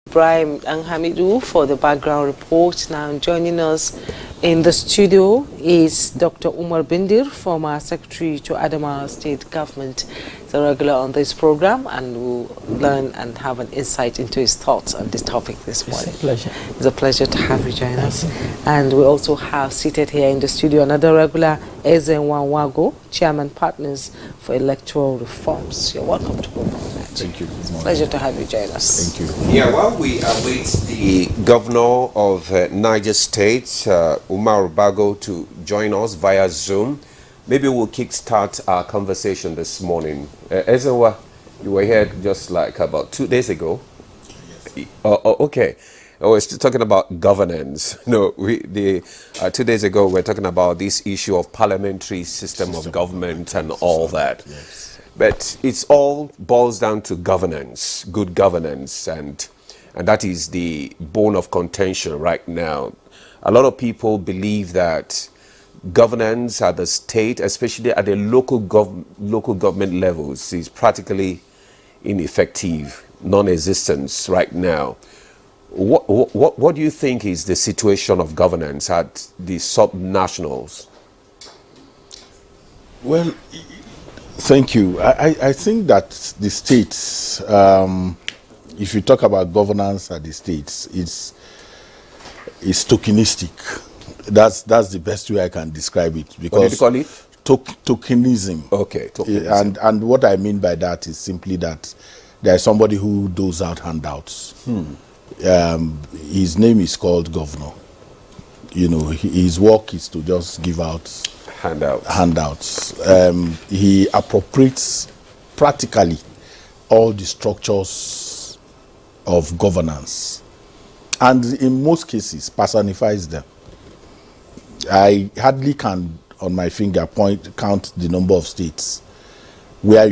Ibrahim and Hamidu for the background report. Now joining us in the studio is Dr. Umar Bindir, former Secretary to Adamawa State Government. He's a regular on this program and we'll learn and have an insight into his thoughts on this topic this morning. It's a pleasure. It's a pleasure to have you join us. And we also have seated here in the studio another regular, Ezenwa Wago, Chairman Partners for Electoral Reforms. You're welcome to program. Thank you. Pleasure to have you join us. Thank you. Yeah, while we await the governor of Niger State, Umar Bago, to join us via Zoom, maybe we'll kickstart our conversation this morning. Ezewa, you were here just like about 2 days ago. Yes. Okay. We're still talking about governance. No, 2 days ago we were talking about this issue of parliamentary system of government and all that. Yes. But it's all boils down to governance, good governance, and that is the bone of contention right now. A lot of people believe that governance at the state, especially at the local government levels, is practically ineffective, non-existent right now. What do you think is the situation of governance at the sub-nationals? Well, thank you. I think that the states, if you talk about governance at the states, it's tokenistic. That's the best way I can describe it. Because what do you call it? Tokenism. Okay. Tokenism. And what I mean by that is simply that there is somebody who doles out handouts. His name is called governor. You know, his work is to just give out handouts. He appropriates practically all the structures of governance, and in most cases personifies them. I hardly can, on my finger count the number of states where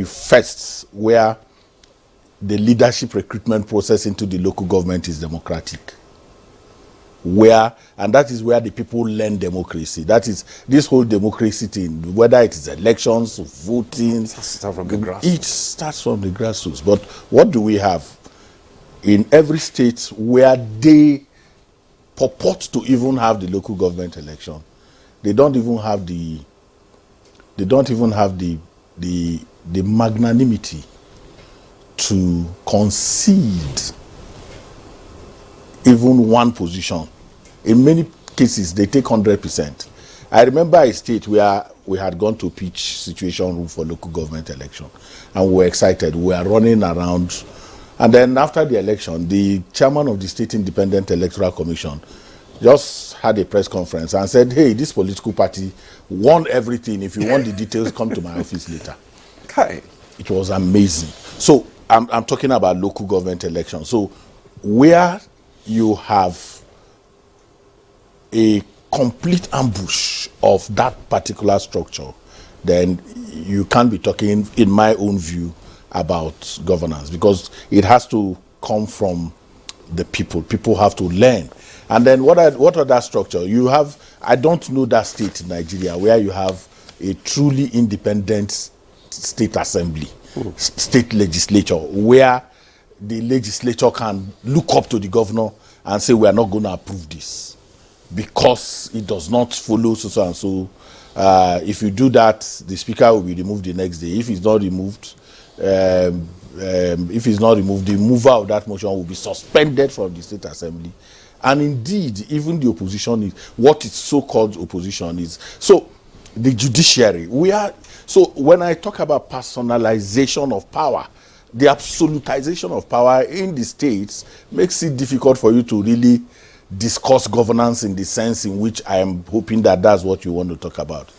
the leadership recruitment process into the local government is democratic. And that is where the people learn democracy. That is this whole democracy thing, whether it is elections, voting, it starts from the grassroots. But what do we have in every state where they purport to even have the local government election? They don't even have the magnanimity to concede even one position. In many cases, they take 100%. I remember a state where we had gone to pitch situation room for local government election, and we were excited. We were running around, and then after the election, the chairman of the State Independent Electoral Commission just had a press conference and said, "Hey, this political party won everything. If you want the details, come to my office later." Okay. It was amazing. So I'm talking about local government elections. So where you have a complete ambush of that particular structure, then you can't be talking, in my own view, about governance, because it has to come from the people. People have to learn. And then what are that structure? You have, I don't know that state in Nigeria where you have a truly independent state assembly, state legislature, where the legislature can look up to the governor and say, we are not going to approve this because it does not follow so and so. If you do that, the speaker will be removed the next day. If it's not removed, the mover of that motion will be suspended from the state assembly. And indeed, even the opposition is what is so-called opposition is. So the judiciary, so when I talk about personalization of power, the absolutization of power in the states makes it difficult for you to really discuss governance in the sense in which I am hoping that that's what you want to talk about.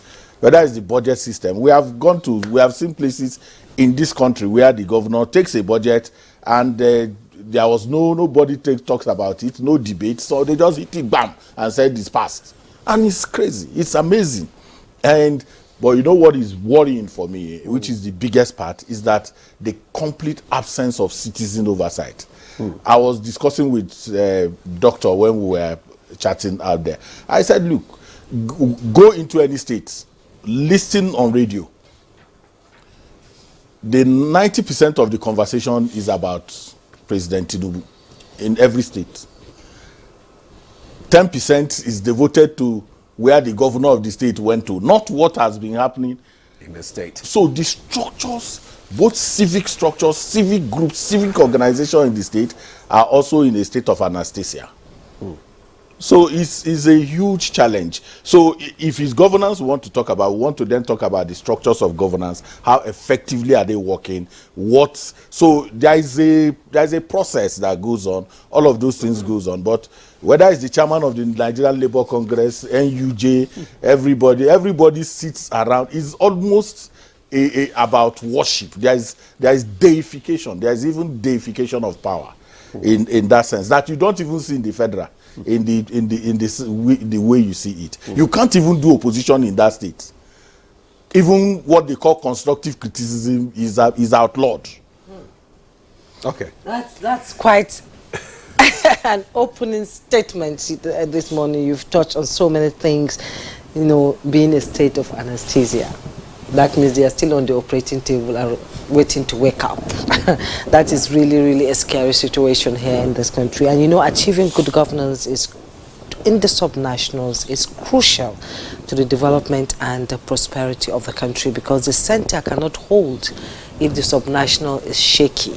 Whether it's the budget system, we have seen places in this country where the governor takes a budget and there was nobody talks about it, no debate, so they just hit it, bam, and said it's passed. And it's crazy, it's amazing. But you know what is worrying for me, which is the biggest part, is that the complete absence of citizen oversight. I was discussing with doctor when we were chatting out there. I said, look, go into any state, listen on radio. The 90% of the conversation is about President Tinubu. in every state. 10% is devoted to where the governor of the state went to, not what has been happening in the state. So the structures, both civic structures, civic groups, civic organizations in the state are also in a state of anesthesia. So it's a huge challenge. So if it's governance we want to talk about, we want to then talk about the structures of governance, how effectively are they working, so there is a process that goes on, all of those things goes on, but whether it's the chairman of the Nigerian Labour Congress, NUJ, everybody sits around, it's almost about worship. There is deification, there is even deification of power in that sense, that you don't even see in the federal, in the way you see it. You can't even do opposition in that state. Even what they call constructive criticism is outlawed. Okay. That's quite an opening statement this morning. You've touched on so many things, being a state of anesthesia. That means they are still on the operating table and waiting to wake up. That is really, really a scary situation here in this country. And achieving good governance in the subnationals is crucial to the development and the prosperity of the country, because the center cannot hold if the subnational is shaky.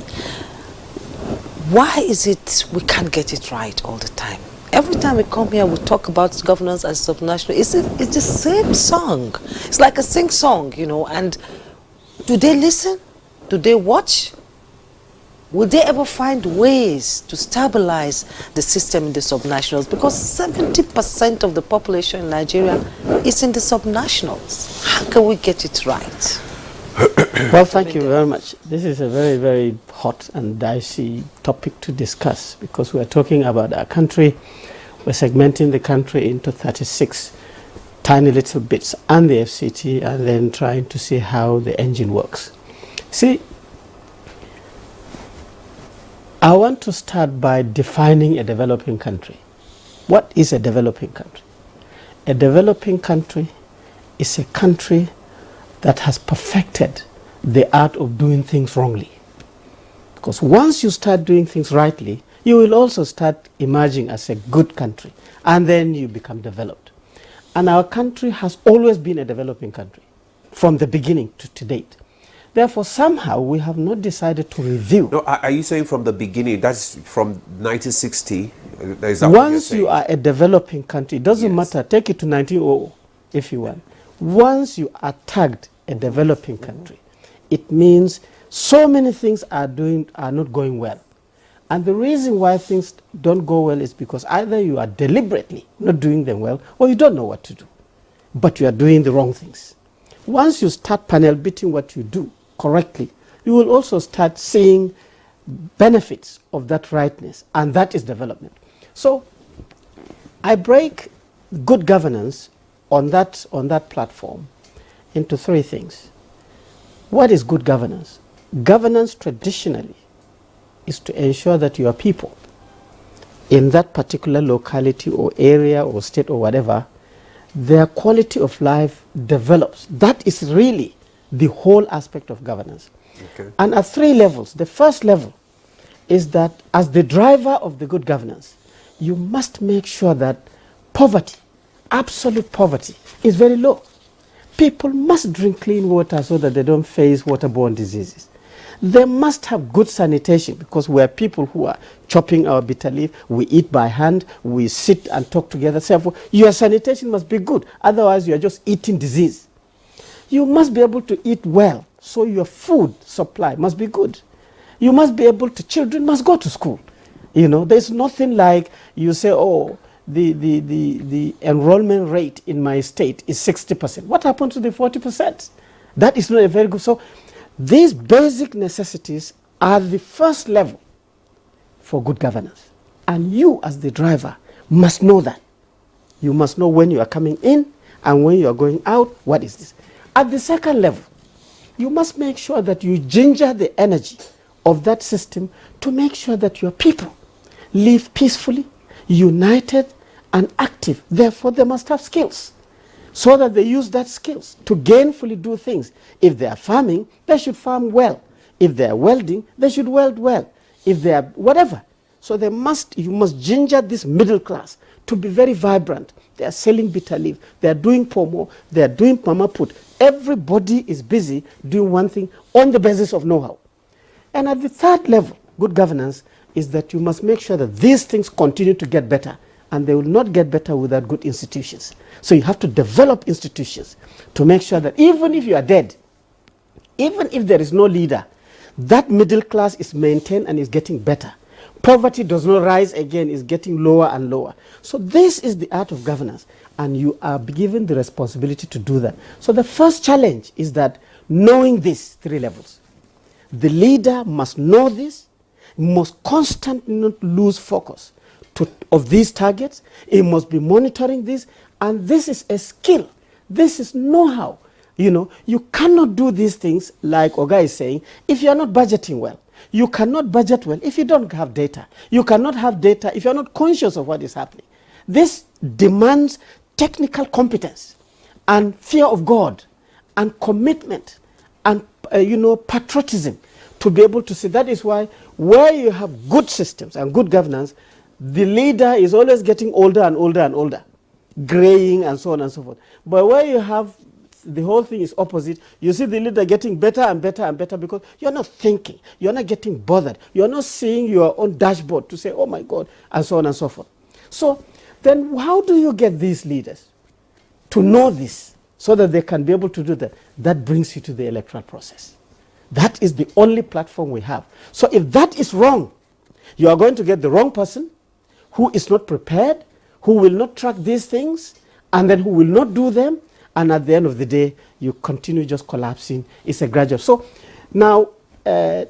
Why is it we can't get it right all the time? Every time we come here, we talk about governance as subnational. It's the same song. It's like a sing song, and do they listen? Do they watch? Will they ever find ways to stabilize the system in the subnationals? Because 70% of the population in Nigeria is in the subnationals. How can we get it right? Well, thank you very much. This is a very, very hot and dicey topic to discuss, because we're talking about our country. We're segmenting the country into 36 tiny little bits and the FCT, and then trying to see how the engine works. See, I want to start by defining a developing country. What is a developing country? A developing country is a country that has perfected the art of doing things wrongly. Because once you start doing things rightly, you will also start emerging as a good country, and then you become developed. And our country has always been a developing country from the beginning to date. Therefore, somehow we have not decided to review. No, are you saying from the beginning? That's from 1960? Once you are a developing country, it doesn't matter, take it to 1900 if you want. Once you are tagged a developing country, it means so many things are not going well. And the reason why things don't go well is because either you are deliberately not doing them well, or you don't know what to do, but you are doing the wrong things. Once you start panel beating what you do correctly, you will also start seeing benefits of that rightness, and that is development. So I break good governance on that platform into three things. What is good governance? Governance traditionally is to ensure that your people in that particular locality or area or state or whatever, their quality of life develops. That is really the whole aspect of governance. Okay. And at three levels. The first level is that as the driver of the good governance, you must make sure that poverty, absolute poverty, is very low. People must drink clean water so that they don't face waterborne diseases. They must have good sanitation, because we are people who are chopping our bitter leaf, we eat by hand, we sit and talk together. Therefore, your sanitation must be good, otherwise you are just eating disease. You must be able to eat well, so your food supply must be good. You must be able to, children must go to school. There's nothing like you say, oh, the enrollment rate in my state is 60%. What happened to the 40%? That is not a very good. So these basic necessities are the first level for good governance. And you as the driver must know that. You must know when you are coming in and when you are going out, what is this? At the second level, you must make sure that you ginger the energy of that system to make sure that your people live peacefully, united, and active. Therefore, they must have skills, so that they use that skills to gainfully do things. If they are farming, they should farm well. If they are welding, they should weld well. If they are whatever. So you must ginger this middle class to be very vibrant. They are selling bitter leaf. They are doing pomo. They are doing mama put. Everybody is busy doing one thing on the basis of know-how. And at the third level, good governance is that you must make sure that these things continue to get better, and they will not get better without good institutions. So you have to develop institutions to make sure that even if you are dead, even if there is no leader, that middle class is maintained and is getting better. Poverty does not rise again, is getting lower and lower. So this is the art of governance, and you are given the responsibility to do that. So the first challenge is that knowing these three levels. The leader must know this, must constantly not lose focus of these targets. He must be monitoring this, and this is a skill. This is know-how. You cannot do these things, like Oga is saying, if you are not budgeting well. You cannot budget well if you don't have data. You cannot have data if you are not conscious of what is happening. This demands technical competence and fear of God and commitment and patriotism to be able to see. That is why where you have good systems and good governance, the leader is always getting older and older and older, graying and so on and so forth. But where you have the whole thing is opposite, you see the leader getting better and better and better because you're not thinking, you're not getting bothered, you're not seeing your own dashboard to say, oh my God, and so on and so forth. So then how do you get these leaders to know this so that they can be able to do that? That brings you to the electoral process. That is the only platform we have. So if that is wrong, you are going to get the wrong person who is not prepared, who will not track these things, and then who will not do them. And at the end of the day, you continue just collapsing. It's a gradual. So now, as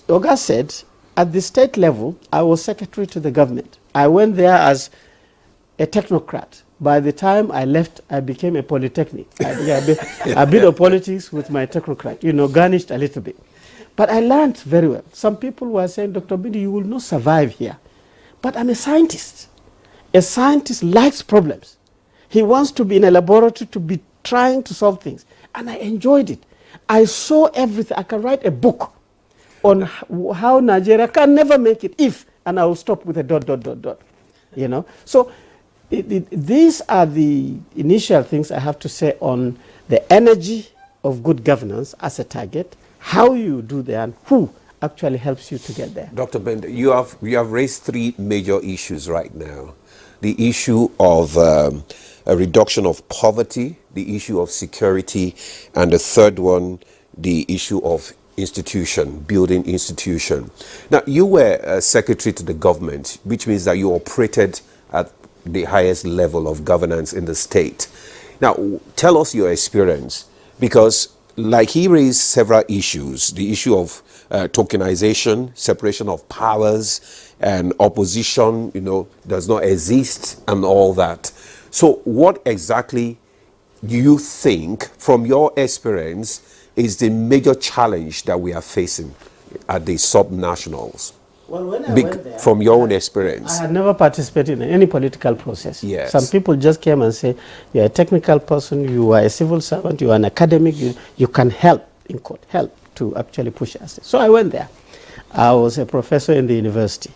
Oga said, at the state level, I was secretary to the government. I went there as a technocrat. By the time I left, I became a polytechnic. I bit of politics with my technocrat, garnished a little bit. But I learned very well. Some people were saying, Dr. Bindi, you will not survive here. But I'm a scientist. A scientist likes problems. He wants to be in a laboratory to be trying to solve things. And I enjoyed it. I saw everything. I can write a book on how Nigeria can never make it if, and I will stop with a ... So these are the initial things I have to say on the energy of good governance as a target, how you do that, and who actually helps you to get there. Dr. Bender, you have raised three major issues right now. The issue of a reduction of poverty, the issue of security, and the third one, the issue of building institution. Now, you were secretary to the government, which means that you operated at the highest level of governance in the state. Now, tell us your experience, because like he raised several issues, the issue of tokenization, separation of powers, and opposition, does not exist and all that. So what exactly do you think, from your experience, is the major challenge that we are facing at the subnationals? Well, when I went there, from your own experience. I had never participated in any political process. Yes. Some people just came and say, you're a technical person, you are a civil servant, you are an academic, you can help, in quote, help to actually push us. So I went there. I was a professor in the university.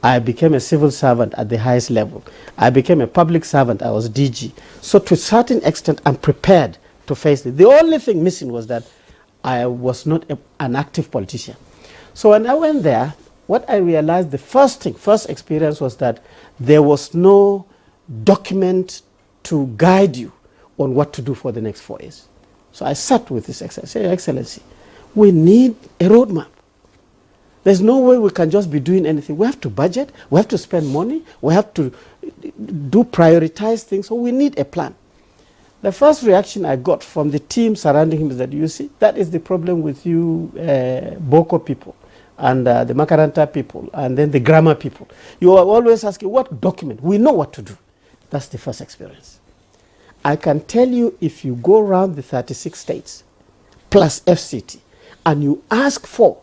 I became a civil servant at the highest level. I became a public servant. I was DG. So to a certain extent, I'm prepared to face it. The only thing missing was that I was not an active politician. So when I went there, what I realized, the first experience was that there was no document to guide you on what to do for the next 4 years. So I sat with His Excellency, I said, Excellency, we need a roadmap. There's no way we can just be doing anything. We have to budget, we have to spend money, we have to prioritize things, so we need a plan. The first reaction I got from the team surrounding him is that, you see, that is the problem with you Boko people and the Makaranta people and then the grammar people. You are always asking, what document? We know what to do. That's the first experience. I can tell you, if you go around the 36 states plus FCT and you ask for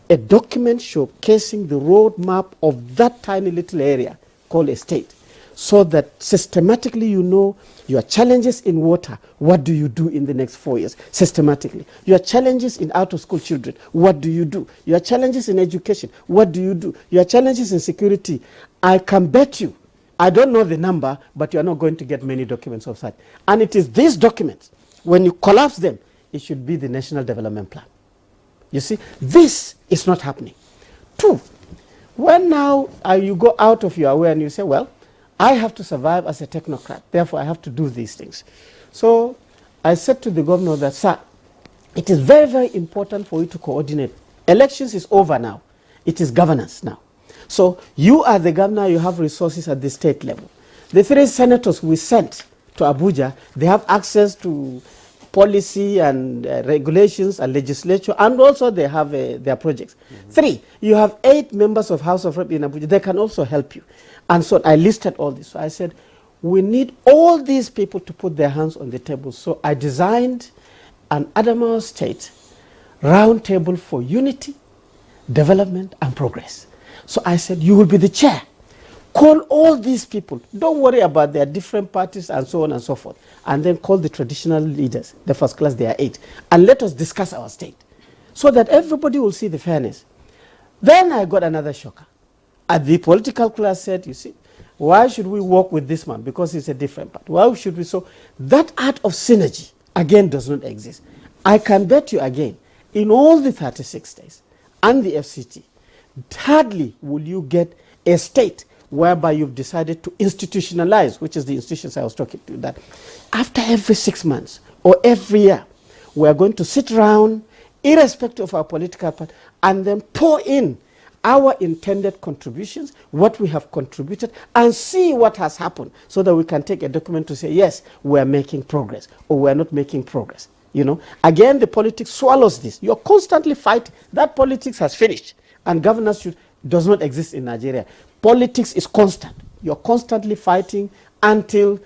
a document showcasing the roadmap of that tiny little area called a state, so that systematically you know your challenges in water, what do you do in the next 4 years, systematically. Your challenges in out-of-school children, what do you do? Your challenges in education, what do you do? Your challenges in security, I can bet you, I don't know the number, but you are not going to get many documents of such. And it is these documents, when you collapse them, it should be the National Development Plan. You see, this is not happening. Two, when now you go out of your way and you say, well, I have to survive as a technocrat, therefore I have to do these things. So I said to the governor that, sir, it is very, very important for you to coordinate. Elections is over now. It is governance now. So you are the governor, you have resources at the state level. The 3 senators we sent to Abuja, they have access to policy and regulations and legislature, and also they have their projects. 3, you have 8 members of House of Rep in Abuja. They can also help you. And so I listed all this. So I said, we need all these people to put their hands on the table. So I designed an Adamawa State roundtable for unity, development, and progress. So I said, you will be the chair. Call all these people. Don't worry about their different parties and so on and so forth. And then call the traditional leaders, the first class, they are 8. And let us discuss our state so that everybody will see the fairness. Then I got another shocker. The political class said, you see, why should we work with this man? Because he's a different party. Why should we? So that art of synergy, again, does not exist. I can bet you again, in all the 36 states and the FCT, hardly will you get a state whereby you've decided to institutionalize, which is the institutions I was talking to, that after every 6 months or every year, we are going to sit around, irrespective of our political party, and then pour in our intended contributions, what we have contributed, and see what has happened, so that we can take a document to say, yes, we are making progress, or we are not making progress. You know, again, the politics swallows this. You're constantly fighting. That politics has finished, and governance does not exist in Nigeria. Politics is constant. You're constantly fighting until,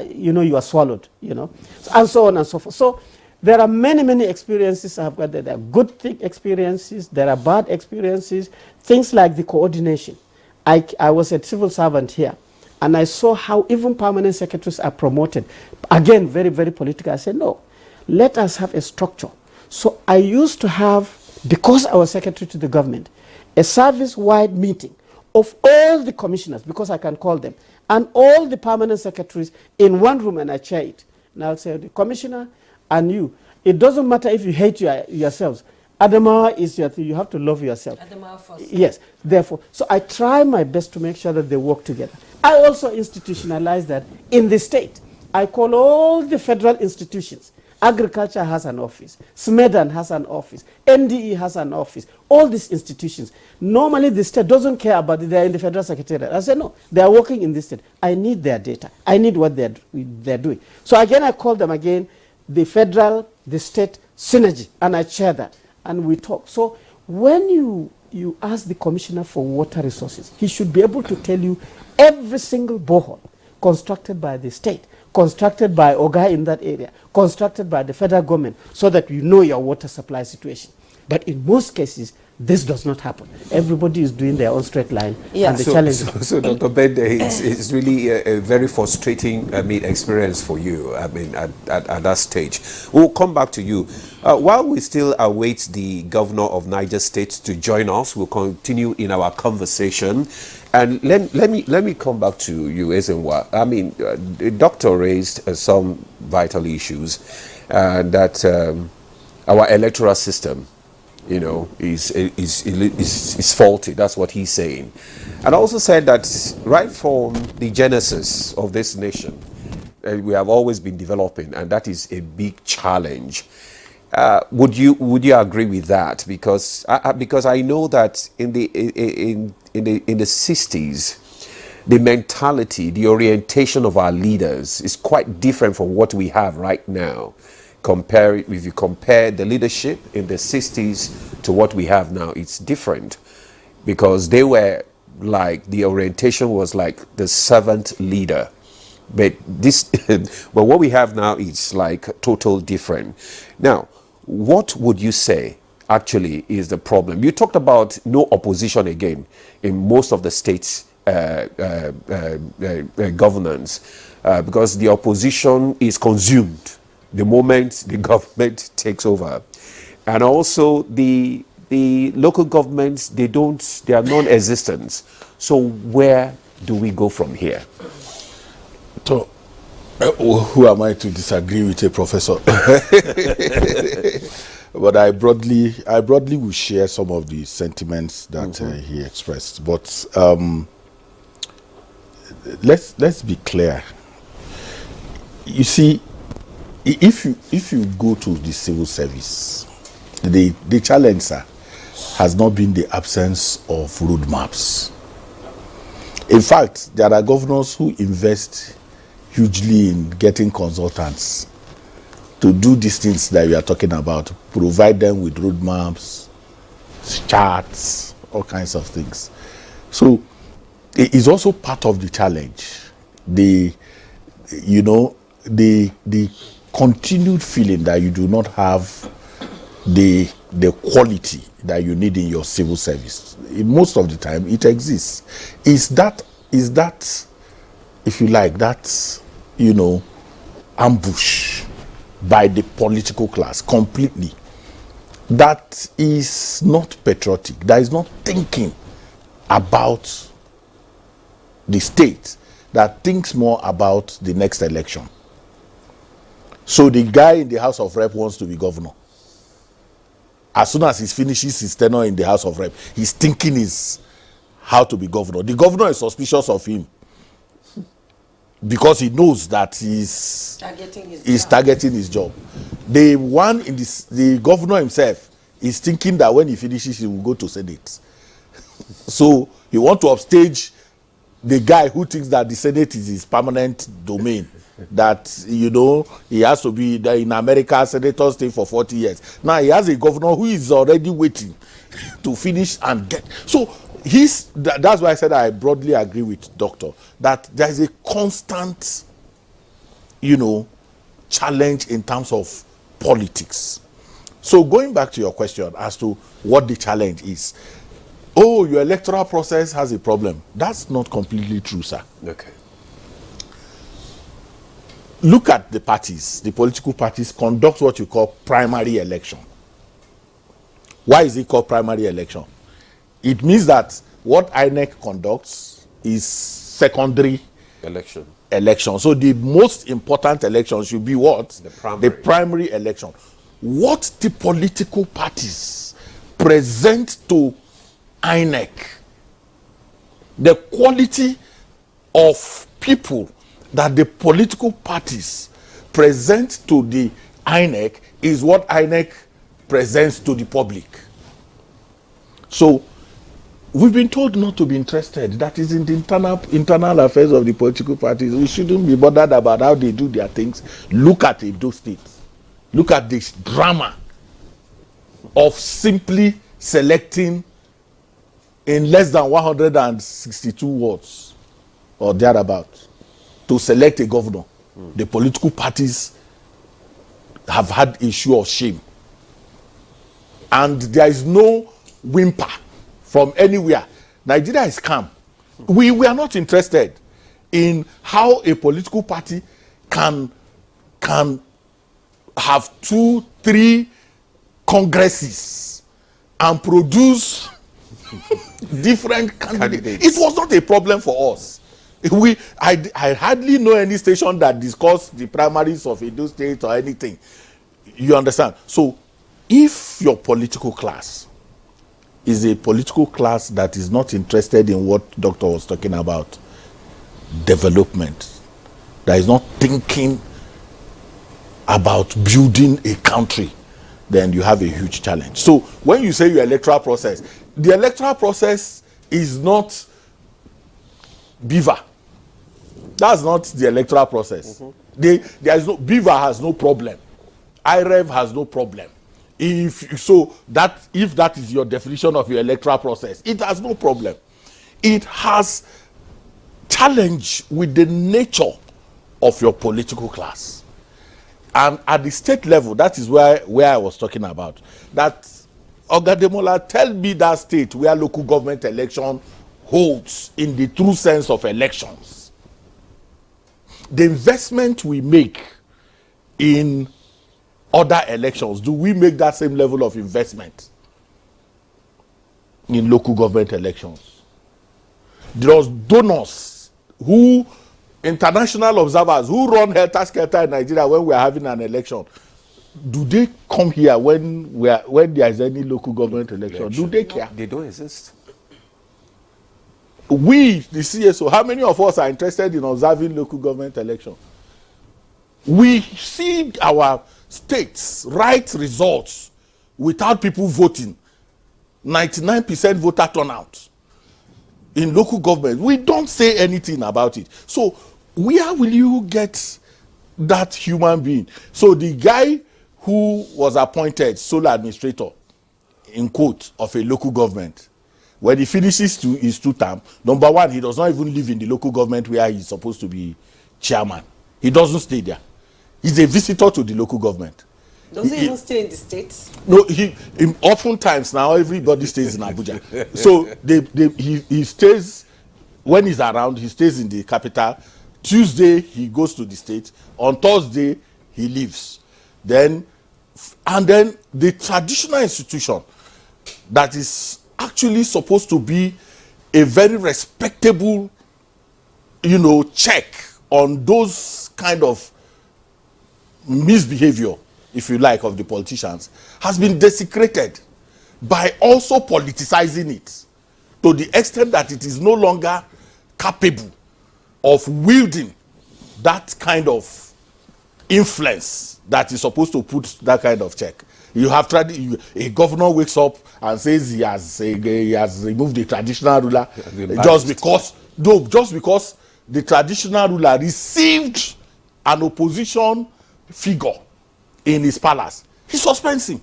you are swallowed, and so on and so forth. So there are many, many experiences I've got. There are good experiences, there are bad experiences, things like the coordination. I was a civil servant here, and I saw how even permanent secretaries are promoted. Again, very, very political. I said, no, let us have a structure. So I used to have, because I was secretary to the government, a service-wide meeting of all the commissioners, because I can call them, and all the permanent secretaries in one room, and I chair it. And I'll say, the commissioner and you, it doesn't matter if you hate yourselves. Adamawa is your thing. You have to love yourself. Adamawa first. Yes. Therefore, so I try my best to make sure that they work together. I also institutionalize that in the state. I call all the federal institutions. Agriculture has an office. SMEDAN has an office. NDE has an office. All these institutions. Normally, the state doesn't care about it. They're in the federal secretariat. I said, no, they are working in this state. I need their data. I need what they're doing. So again, I call them again, the federal, the state synergy, and I chair that, and we talk. So when you ask the commissioner for water resources, he should be able to tell you every single borehole constructed by the state, constructed by Oga in that area, constructed by the federal government, so that you know your water supply situation. But in most cases, this does not happen. Everybody is doing their own straight line. Yeah. And the challenge. So Dr. Bende, it's really a very frustrating, experience for you. At that stage, we'll come back to you. While we still await the governor of Niger State to join us, we'll continue in our conversation. And let me come back to you, Ezenwa. The doctor raised some vital issues, that our electoral system, is faulty. That's what he's saying. And also said that right from the genesis of this nation, we have always been developing, and that is a big challenge. Would you agree with that? Because I know that in the 60s, the mentality, the orientation of our leaders is quite different from what we have right now. If you compare the leadership in the 60s to what we have now, it's different, because they were like, the orientation was like the servant leader. But what we have now is like total different. Now, what would you say actually is the problem? You talked about no opposition again in most of the states governance, because the opposition is consumed the moment the government takes over. And also the local governments, they are non-existent. So where do we go from here? So, who am I to disagree with a professor? But I broadly will share some of the sentiments that he expressed. But let's be clear. You see, if you go to the civil service, the challenge, sir, has not been the absence of roadmaps. In fact, there are governors who invest hugely in getting consultants to do these things that we are talking about, provide them with roadmaps, charts, all kinds of things. So it is also part of the challenge. The continued feeling that you do not have the quality that you need in your civil service. Most of the time it exists. Is that if you like, that ambush by the political class completely, that is not patriotic, that is not thinking about the state, that thinks more about the next election. So the guy in the House of Rep wants to be governor. As soon as he finishes his tenure in the House of Rep, his thinking is how to be governor. The governor is suspicious of him because he knows that he's targeting his job. The one in the governor himself is thinking that when he finishes, he will go to Senate. So he wants to upstage the guy who thinks that the Senate is his permanent domain. That he has to be there in America. Senators stay for 40 years. Now he has a governor who is already waiting to finish and get. So that's why I said I broadly agree with Doctor that there is a constant challenge in terms of politics. So going back to your question as to what the challenge is, your electoral process has a problem. That's not completely true, sir. Okay. Look at the parties. The political parties conduct what you call primary election. Why is it called primary election? It means that what INEC conducts is secondary election. So the most important election should be what? The primary election. What the political parties present to INEC, the quality of people that the political parties present to the INEC is what INEC presents to the public. So we've been told not to be interested. That is in the internal affairs of the political parties. We shouldn't be bothered about how they do their things. Look at those states. Look at this drama of simply selecting in less than 162 wards or thereabout to select a governor. The political parties have had issue of shame. And there is no whimper from anywhere. Nigeria is calm. We are not interested in how a political party can have 2-3 congresses and produce different candidates. It was not a problem for us. I hardly know any station that discussed the primaries of Edo State or anything. You understand? So if your political class is a political class that is not interested in what Doctor was talking about, development, that is not thinking about building a country, then you have a huge challenge. So when you say your electoral process, the electoral process is not Beaver. That's not the electoral process. Beaver has no problem. IREV has no problem. If that is your definition of your electoral process, it has no problem. It has challenge with the nature of your political class. And at the state level, that is where I was talking about. That Ogademola, tell me that state where local government election holds in the true sense of elections. The investment we make in other elections, do we make that same level of investment in local government elections? Those donors who, international observers who run helter skelter in Nigeria when we are having an election, do they come here when there is any local government election? Do they care? They don't exist. We, the CSO, how many of us are interested in observing local government election? We see our states write results without people voting. 99% voter turnout in local government. We don't say anything about it. So where will you get that human being? So the guy who was appointed sole administrator, in quote, of a local government, when he finishes his 2 term, number one, he does not even live in the local government where he's supposed to be chairman. He doesn't stay there. He's a visitor to the local government. Does he even stay in the States? No, oftentimes now everybody stays in Abuja. So he stays, when he's around, he stays in the capital. Tuesday, he goes to the state. On Thursday, he leaves. And then the traditional institution that is actually supposed to be a very respectable, check on those kind of misbehavior, if you like, of the politicians, has been desecrated by also politicizing it to the extent that it is no longer capable of wielding that kind of influence that is supposed to put that kind of check. You have tried. A governor wakes up and says he has removed the traditional ruler just because the traditional ruler received an opposition figure in his palace. He suspends him.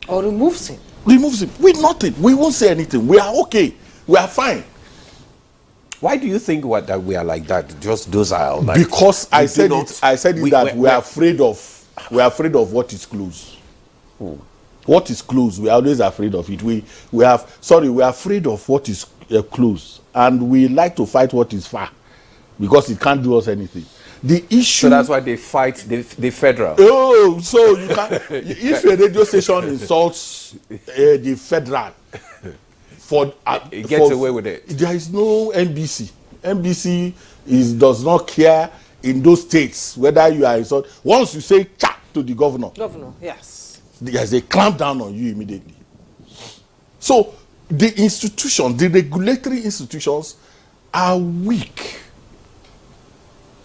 Or removes him. Removes him with nothing. We won't say anything. We are okay. We are fine. Why do you think that we are like that? Just docile? Like, because I said that we are afraid of. We are afraid of what is close. What is close, we are always afraid of it. We are afraid of what is close, and we like to fight what is far, because it can't do us anything. The issue. So that's why they fight the federal. Oh, so you can. If a radio station insults the federal, it gets away with it. There is no NBC. NBC does not care in those states whether you are insulted. Once you say "cha" to the governor, yes, there's a clamp down on you immediately. So the institutions, the regulatory institutions, are weak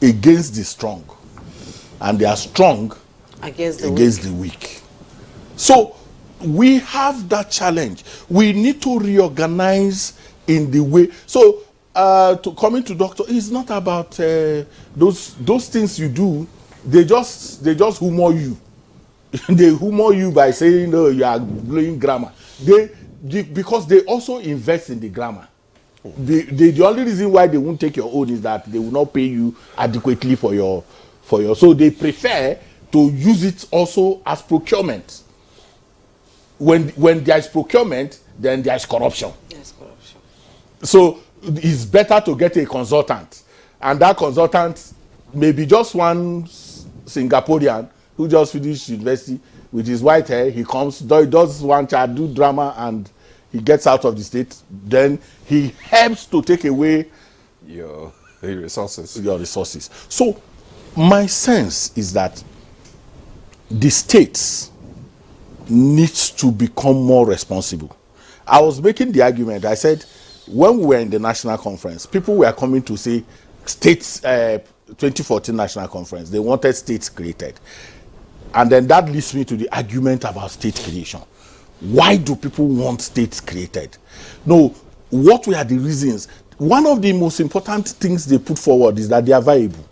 against the strong, and they are strong against the weak. So we have that challenge. We need to reorganize in the way. So to coming to doctor, it's not about those things you do. They just humor you. They humor you by saying, "No, you are blowing grammar." Because they also invest in the grammar. The only reason why they won't take your own is that they will not pay you adequately for your. So they prefer to use it also as procurement. When there is procurement, then there is corruption. Yes, corruption. So it's better to get a consultant, and that consultant may be just one Singaporean who just finished university with his white hair. He comes, does one child, do drama, and he gets out of the state. Then he helps to take away your resources. So my sense is that the states needs to become more responsible. I was making the argument. I said, when we were in the national conference, people were coming to say states, 2014 national conference, they wanted states created. And then that leads me to the argument about state creation. Why do people want states created? No, what were the reasons? One of the most important things they put forward is that they are viable.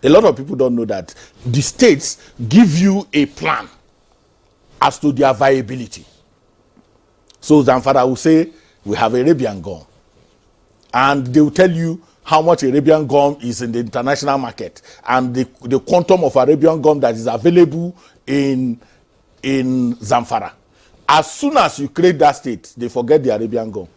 A lot of people don't know that the states give you a plan as to their viability. So Zamfara will say, we have Arabian gum. And they will tell you how much Arabian gum is in the international market, and the quantum of Arabian gum that is available in Zamfara. As soon as you create that state, they forget the Arabian gum.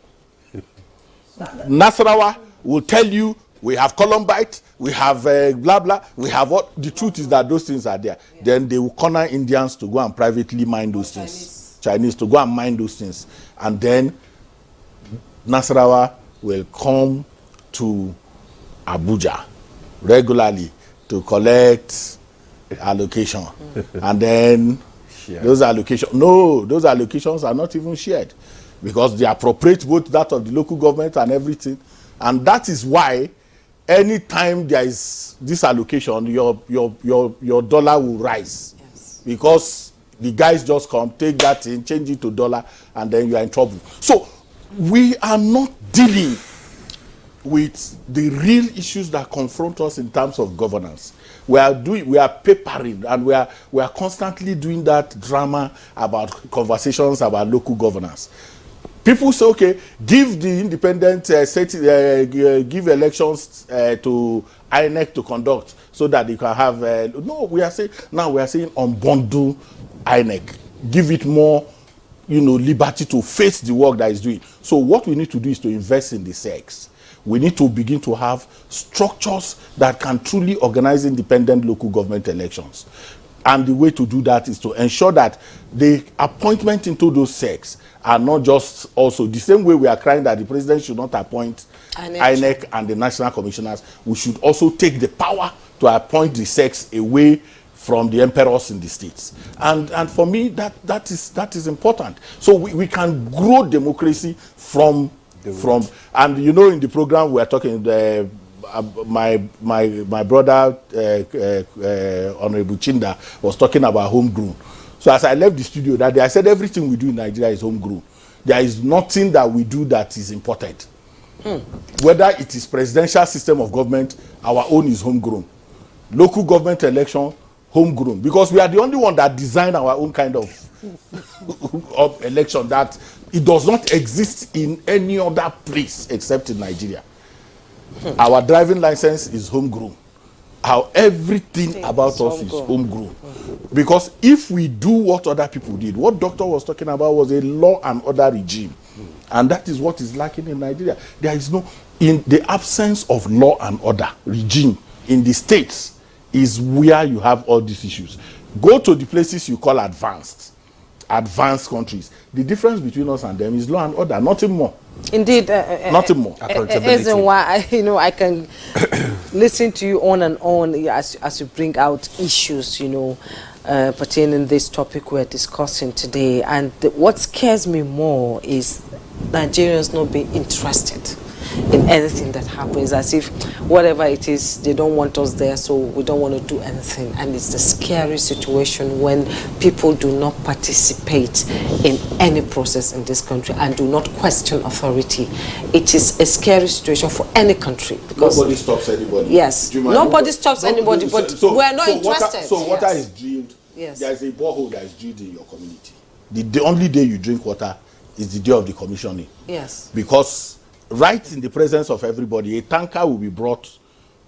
Nasarawa will tell you, we have Columbite, we have blah blah, we have what. The truth is that those things are there. Yeah. Then they will corner Indians to go and privately mine those things. Chinese to go and mine those things. And then Nasarawa will come to Abuja regularly to collect allocation. And then those allocations are not even shared, because they appropriate both that of the local government and everything. And that is why anytime there is this allocation, your dollar will rise. Yes. Because the guys just come, take that thing, change it to dollar, and then you are in trouble. So we are not dealing with the real issues that confront us in terms of governance. We are papering, and we are constantly doing that drama about conversations about local governance. People say, okay, give the independent give elections to INEC to conduct, so that they can have. No, we are saying unbundle INEC, give it more, liberty to face the work that it's doing. So what we need to do is to invest in the SECs. We need to begin to have structures that can truly organize independent local government elections. And the way to do that is to ensure that the appointment into those SECs are not just also the same way we are crying that the president should not appoint INEC and the national commissioners. We should also take the power to appoint the SECs away from the emperors in the states. And for me, that is important. So we can grow democracy from and in the program we are talking, my brother Honorable Chinda was talking about homegrown. So as I left the studio that day, I said everything we do in Nigeria is homegrown. There is nothing that we do that is imported. Whether it is presidential system of government, our own is homegrown. Local government election, homegrown, because we are the only one that design our own kind of election, that it does not exist in any other place except in Nigeria. Our driving license is homegrown. How everything about us is homegrown. Because if we do what other people did, what Doctor was talking about was a law and order regime. And that is what is lacking in Nigeria. There is no, in the absence of law and order regime in the states is where you have all these issues. Go to the places you call advanced countries. The difference between us and them is law and order, nothing more. Indeed, nothing more. Accountability. Why I can listen to you on and on as you bring out issues, pertaining this topic we're discussing today. And what scares me more is Nigerians not being interested in anything that happens, as if whatever it is, they don't want us there, so we don't want to do anything. And it's a scary situation when people do not participate in any process in this country and do not question authority. It is a scary situation for any country, because nobody stops anybody. Yes, nobody stops anybody, but we are not interested. Water is drilled. Yes. There is a borehole that is drilled in your community. The only day you drink water is the day of the commissioning. Yes. Because right in the presence of everybody, a tanker will be brought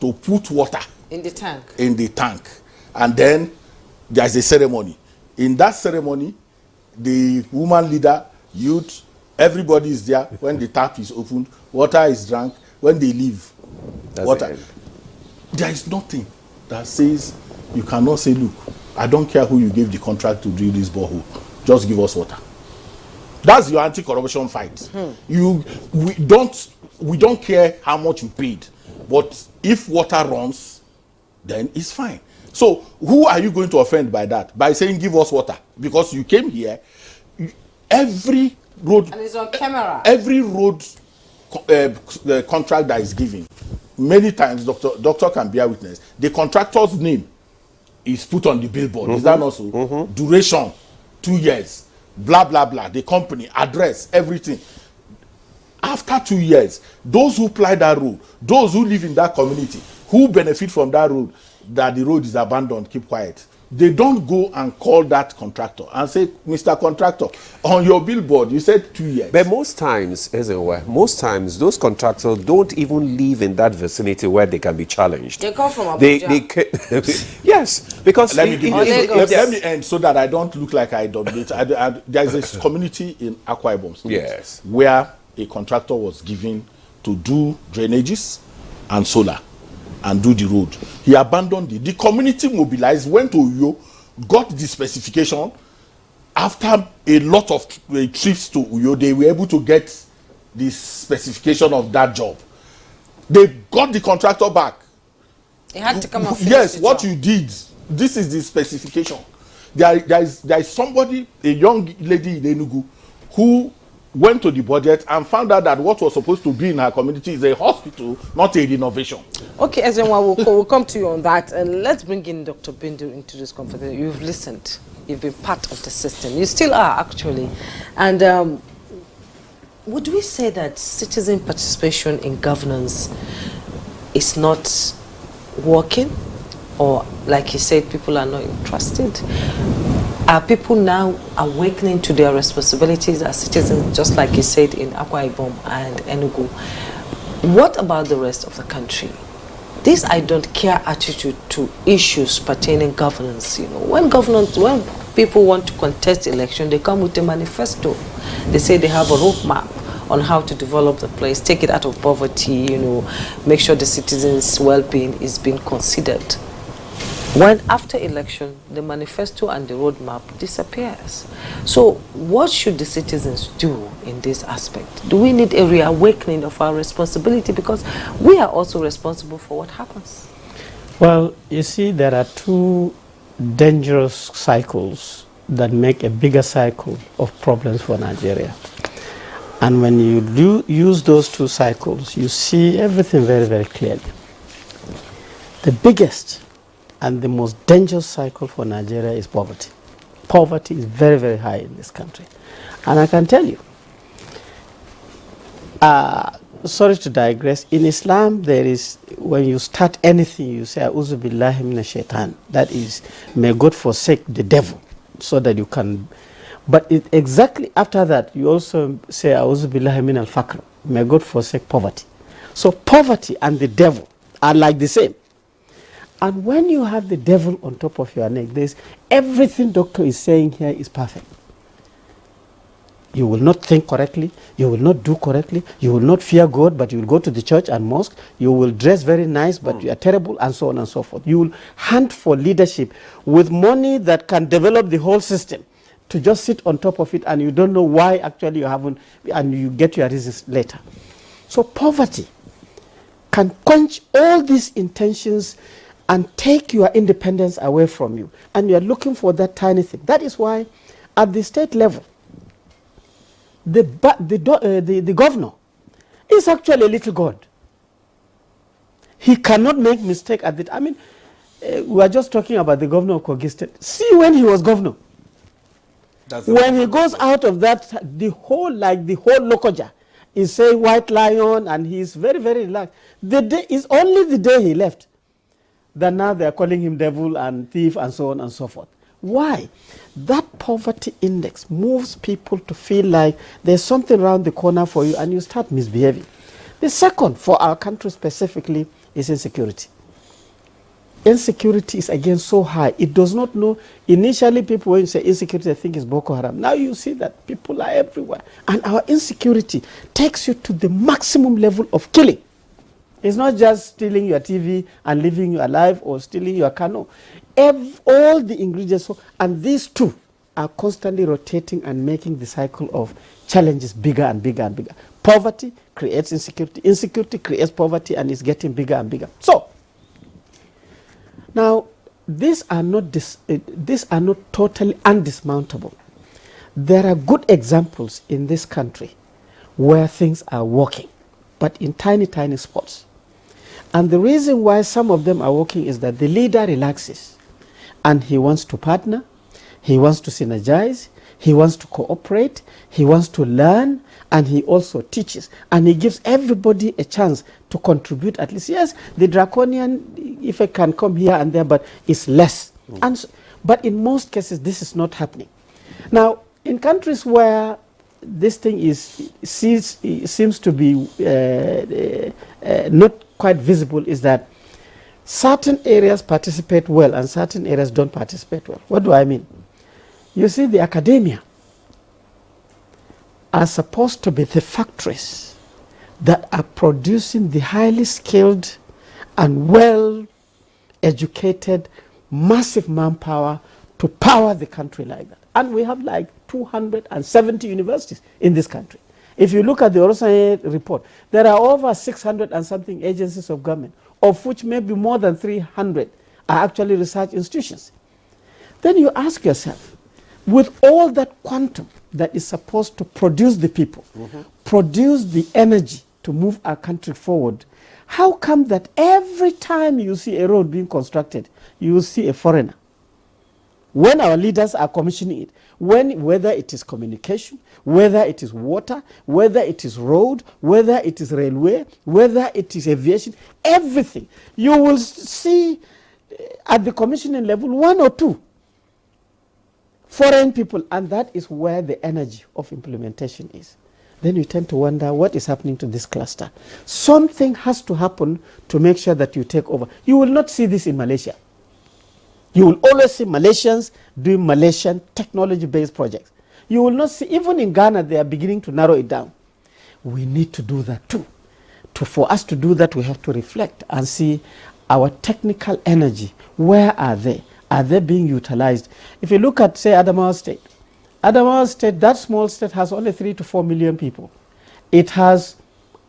to put water in the tank. And then there's a ceremony. In that ceremony, the woman leader, youth, everybody is there. When the tap is opened, water is drunk. When they leave, water. There is nothing that says you cannot say, look, I don't care who you gave the contract to drill this borehole, just give us water. That's your anti-corruption fight. We don't care how much you paid, but if water runs, then it's fine. So who are you going to offend by that? By saying give us water? Because you came here, every road, and it's on camera. Every road contract that is given, many times, doctor can bear witness, the contractor's name is put on the billboard. Is that not so? Duration, 2 years. Blah, blah, blah, the company, address, everything. After 2 years, those who ply that road, those who live in that community, who benefit from that road, that the road is abandoned, keep quiet. they don't go and call that contractor and say, Mr. Contractor, on your billboard, you said 2 years. But most times, most times, those contractors don't even live in that vicinity where they can be challenged. They come from Abuja. Yes, because let me end so that I don't look like I dominate. There is a community in Akwa Ibom State, yes, where a contractor was given to do drainages and solar and do the road. He abandoned it. The community mobilized, went to Uyo, got the specification. After a lot of trips to Uyo, they were able to get the specification of that job. They got the contractor back. He had to come and finish yes, the what job. you did, this is the specification. There is somebody, a young lady in Enugu, who went to the budget and found out that what was supposed to be in her community is a hospital, not a renovation. Okay, Ezenwa, we'll come to you on that. And let's bring in Dr. Bindu into this conversation. You've listened. You've been part of the system. You still are, actually. And would we say that citizen participation in governance is not working? Or, like you said, people are not interested? Are people now awakening to their responsibilities as citizens, just like you said in Akwa Ibom and Enugu? What about the rest of the country? This I don't care attitude to issues pertaining governance, you know. When people want to contest election, they come with a manifesto. They say they have a roadmap on how to develop the place, take it out of poverty, you know, make sure the citizens' well-being is being considered. When after election, the manifesto and the roadmap disappears. So what should the citizens do in this aspect? Do we need a reawakening of our responsibility? Because we are also responsible for what happens. Well, you see, there are two dangerous cycles that make a bigger cycle of problems for Nigeria. And when you do use those two cycles, you see everything very, very clearly. The biggest and the most dangerous cycle for Nigeria is poverty. Poverty is very, very high in this country. And I can tell you, sorry to digress, in Islam there is, when you start anything, you say, A'udhu billahi minash shaitan. That is, may God forsake the devil, so that you can, but exactly after that, you also say, A'udhu billahi min al-faqr. May God forsake poverty. So poverty and the devil are like the same. And when you have the devil on top of your neck, there's everything doctor is saying here is perfect. You will not think correctly, you will not do correctly, you will not fear God, but you will go to the church and mosque, you will dress very nice, but you are terrible, and so on and so forth. You will hunt for leadership with money that can develop the whole system, to just sit on top of it, and you don't know why actually you haven't, and you get your reasons later. So poverty can quench all these intentions and take your independence away from you. And you are looking for that tiny thing. That is why at the state level, the governor is actually a little God. He cannot make mistake at it. I mean, we are just talking about the governor of Kogi State. See when he was governor. When he goes out of that, the whole Lokoja is saying white lion, and he is very, very relaxed. The day is only the day he left that now they are calling him devil and thief and so on and so forth. Why? That poverty index moves people to feel like there's something around the corner for you, and you start misbehaving. The second, for our country specifically, is insecurity. Insecurity is again so high. It does not know. Initially, people, when you say insecurity, they think it's Boko Haram. Now you see that people are everywhere. And our insecurity takes you to the maximum level of killing. It's not just stealing your TV and leaving you alive, or stealing your canoe. All the ingredients, and these two are constantly rotating and making the cycle of challenges bigger and bigger and bigger. Poverty creates insecurity. Insecurity creates poverty, and it's getting bigger and bigger. So, now, these are not totally undismountable. There are good examples in this country where things are working, but in tiny, tiny spots. And the reason why some of them are working is that the leader relaxes, and he wants to partner, he wants to synergize, he wants to cooperate, he wants to learn, and he also teaches. And he gives everybody a chance to contribute at least. Yes, the draconian effect can come here and there, but it's less. But in most cases, this is not happening. Now, in countries where this thing seems to be not quite visible, is that certain areas participate well and certain areas don't participate well. What do I mean? You see, the academia are supposed to be the factories that are producing the highly skilled and well-educated, massive manpower to power the country like that. And we have like 270 universities in this country. If you look at the Orosanye report, there are over 600 and something agencies of government, of which maybe more than 300 are actually research institutions. Then you ask yourself, with all that quantum that is supposed to produce the people, produce the energy to move our country forward, how come that every time you see a road being constructed, you will see a foreigner? When our leaders are commissioning it, whether it is communication, whether it is water, whether it is road, whether it is railway, whether it is aviation, everything, you will see at the commissioning level 1 or 2 foreign people, and that is where the energy of implementation is. Then you tend to wonder what is happening to this cluster. Something has to happen to make sure that you take over. You will not see this in Malaysia. You will always see Malaysians doing Malaysian technology-based projects. You will not see, even in Ghana, they are beginning to narrow it down. We need to do that too. For us to do that, we have to reflect and see our technical energy. Where are they? Are they being utilized? If you look at, say, Adamawa State, that small state has only 3 to 4 million people. It has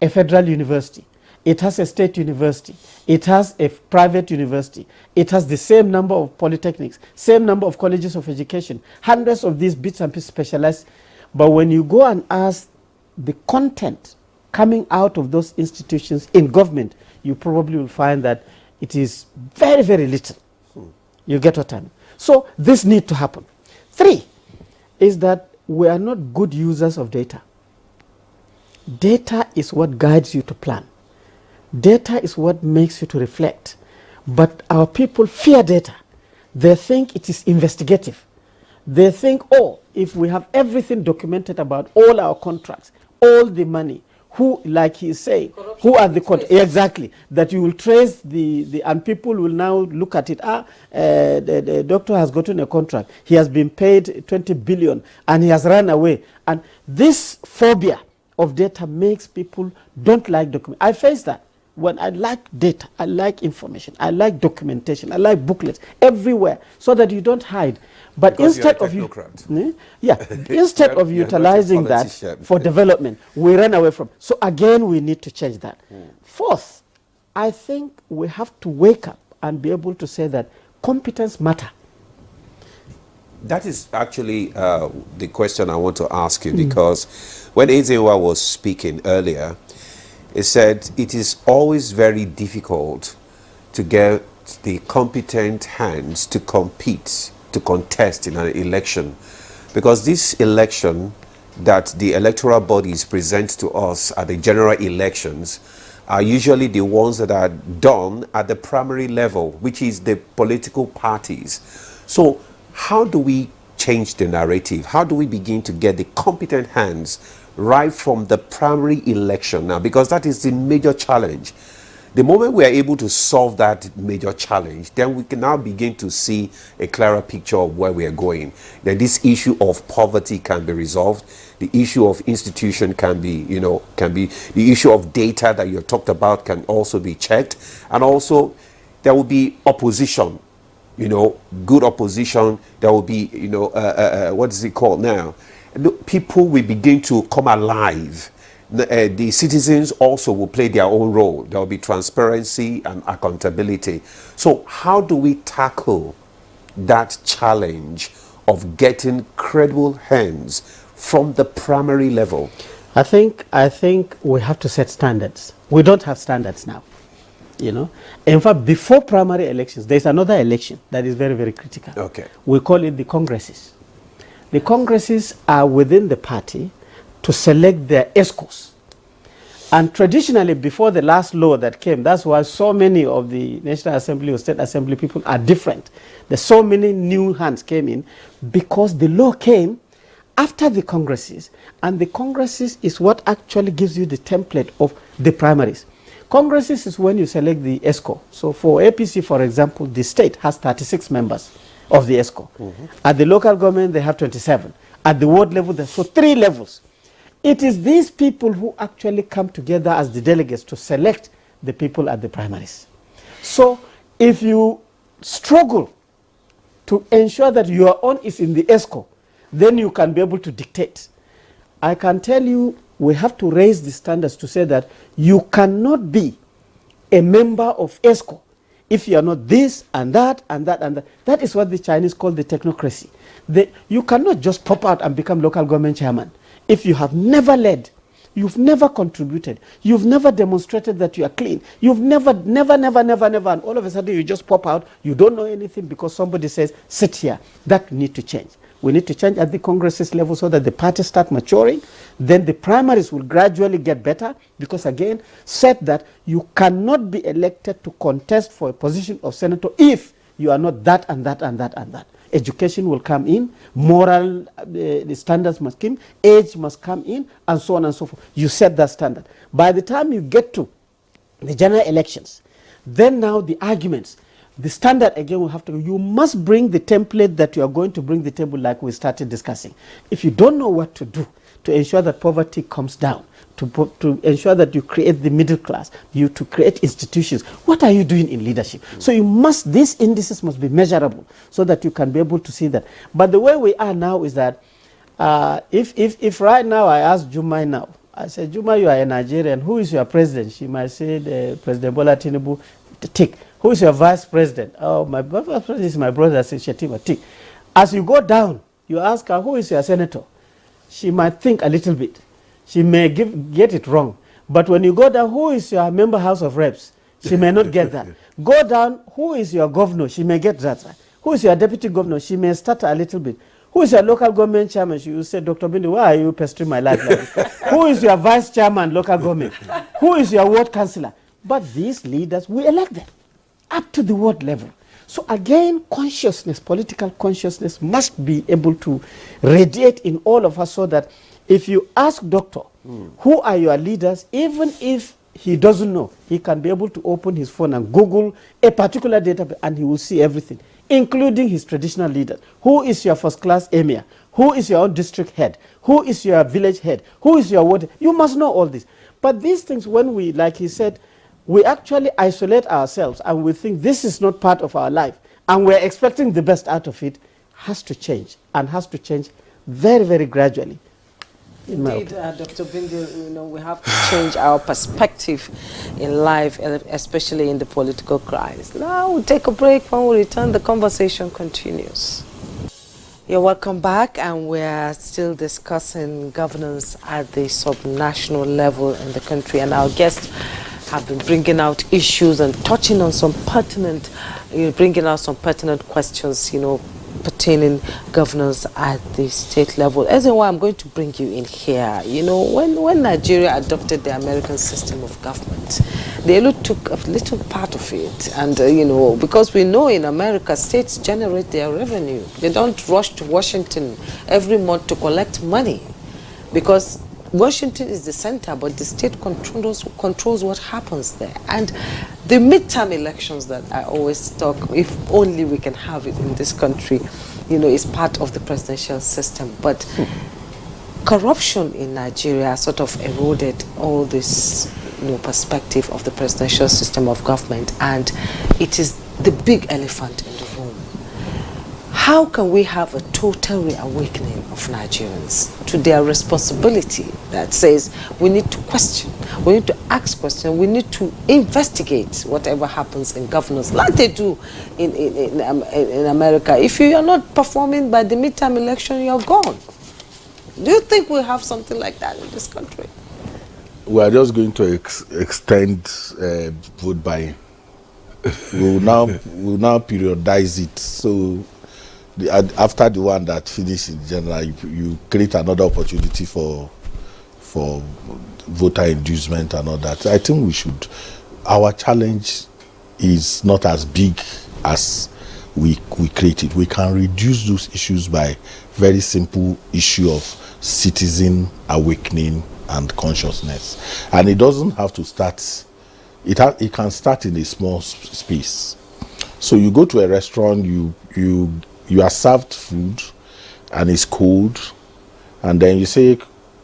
a federal university. It has a state university. It has a private university. It has the same number of polytechnics, same number of colleges of education, hundreds of these bits and pieces specialized. But when you go and ask the content coming out of those institutions in government, you probably will find that it is very, very little. You get what I mean? So this needs to happen. 3 is that we are not good users of data. Data is what guides you to plan. Data is what makes you to reflect. But our people fear data. They think it is investigative. They think, oh, if we have everything documented about all our contracts, all the money, who, like he is saying, who are the exactly, that you will trace and people will now look at it. The doctor has gotten a contract. He has been paid 20 billion and he has run away. And this phobia of data makes people don't like document. I face that. When I like data, I like information, I like documentation, I like booklets everywhere, so that you don't hide. But because instead of instead of utilizing that for development, we run away from. So again, we need to change that. 4th, I think we have to wake up and be able to say that competence matter. That is actually the question I want to ask you, because when Ezewa was speaking earlier, he said it is always very difficult to get the competent hands to compete, to contest in an election, because this election that the electoral bodies present to us at the general elections are usually the ones that are done at the primary level, which is the political parties. So how do we change the narrative? How do we begin to get the competent hands right from the primary election now? Because that is the major challenge. The moment we are able to solve that major challenge, then we can now begin to see a clearer picture of where we are going. Then this issue of poverty can be resolved. The issue of institution can be the issue of data that you talked about can also be checked. And also there will be opposition, good opposition. There will be, what is it called now? People will begin to come alive. The citizens also will play their own role. There will be transparency and accountability. So how do we tackle that challenge of getting credible hands from the primary level? I think we have to set standards. We don't have standards now. In fact, before primary elections, there's another election that is very, very critical. Okay. We call it the congresses. The congresses are within the party to select their ESCOs. And traditionally, before the last law that came, that's why so many of the National Assembly or State Assembly people are different. There's so many new hands came in because the law came after the congresses, and the congresses is what actually gives you the template of the primaries. Congresses is when you select the ESCO. So for APC, for example, the state has 36 members of the ESCO. At the local government, they have 27. At the ward level, there's so 3 levels. It is these people who actually come together as the delegates to select the people at the primaries. So if you struggle to ensure that your own is in the ESCO, then you can be able to dictate. I can tell you, we have to raise the standards to say that you cannot be a member of ESCO if you are not this and that and that and that. That is what the Chinese call the technocracy. You cannot just pop out and become local government chairman if you have never led, you've never contributed, you've never demonstrated that you are clean, you've never, and all of a sudden you just pop out, you don't know anything because somebody says, sit here. That need to change. We need to change at the congresses level so that the parties start maturing. Then the primaries will gradually get better because, again, said that you cannot be elected to contest for a position of senator if you are not that and that and that and that. Education will come in, moral the standards must come, age must come in, and so on and so forth. You set that standard. By the time you get to the general elections, then now the arguments, the standard again will have to go. You must bring the template that you are going to bring the table like we started discussing. If you don't know what to do to ensure that poverty comes down, to ensure that you create the middle class, to create institutions, what are you doing in leadership? So you must, these indices must be measurable so that you can be able to see that. But the way we are now is that if right now I ask Jumai now, I say, Juma, you are a Nigerian, who is your president? She might say, President Bola Tinubu, tick. Who is your vice president? Oh, my vice president is my brother, says Shetima, tick. As you go down, you ask her, who is your senator? She might think a little bit. She may get it wrong. But when you go down, who is your member House of Reps? She may not get that. Go down, who is your governor? She may get that. Who is your deputy governor? She may stutter a little bit. Who is your local government chairman? She will say, Dr. Bindi, why are you pestering my life like this? Who is your vice chairman, local government? Who is your ward councillor? But these leaders, we elect them up to the ward level. So again, consciousness, political consciousness must be able to radiate in all of us so that if you ask doctor, who are your leaders, even if he doesn't know, he can be able to open his phone and Google a particular database and he will see everything, including his traditional leaders. Who is your first class emir? Who is your own district head? Who is your village head? Who is your ward? You must know all this. But these things, when we, like he said, we actually isolate ourselves and we think this is not part of our life and we're expecting the best out of it, has to change and has to change very, very gradually. Indeed, Dr. Bindi, we have to change our perspective in life, especially in the political crisis. Now we'll take a break. When we return, the conversation continues. You're welcome back, and we're still discussing governance at the sub-national level in the country, and our guests have been bringing out issues and touching on some pertinent, bringing out some pertinent questions, pertaining governance at the state level. As in why I'm going to bring you in here. When Nigeria adopted the American system of government, they took a little part of it. And, because we know in America, states generate their revenue. They don't rush to Washington every month to collect money because Washington is the center, but the state controls what happens there. And the midterm elections that I always talk, if only we can have it in this country, is part of the presidential system. But corruption in Nigeria sort of eroded all this perspective of the presidential system of government, and it is the big elephant in the room. How can we have a total reawakening of Nigerians to their responsibility that says we need to question, we need to ask questions, we need to investigate whatever happens in governance, like they do in America. If you are not performing by the midterm election, you're gone. Do you think we have something like that in this country? We are just going to extend vote buying. We'll now periodize it. So after the one that finishes in general, you create another opportunity for voter inducement and all that. I think we should, our challenge is not as big as we create it. We can reduce those issues by very simple issue of citizen awakening and consciousness. And it doesn't have to start, it can start in a small space. So you go to a restaurant, you are served food and it's cold, and then you say,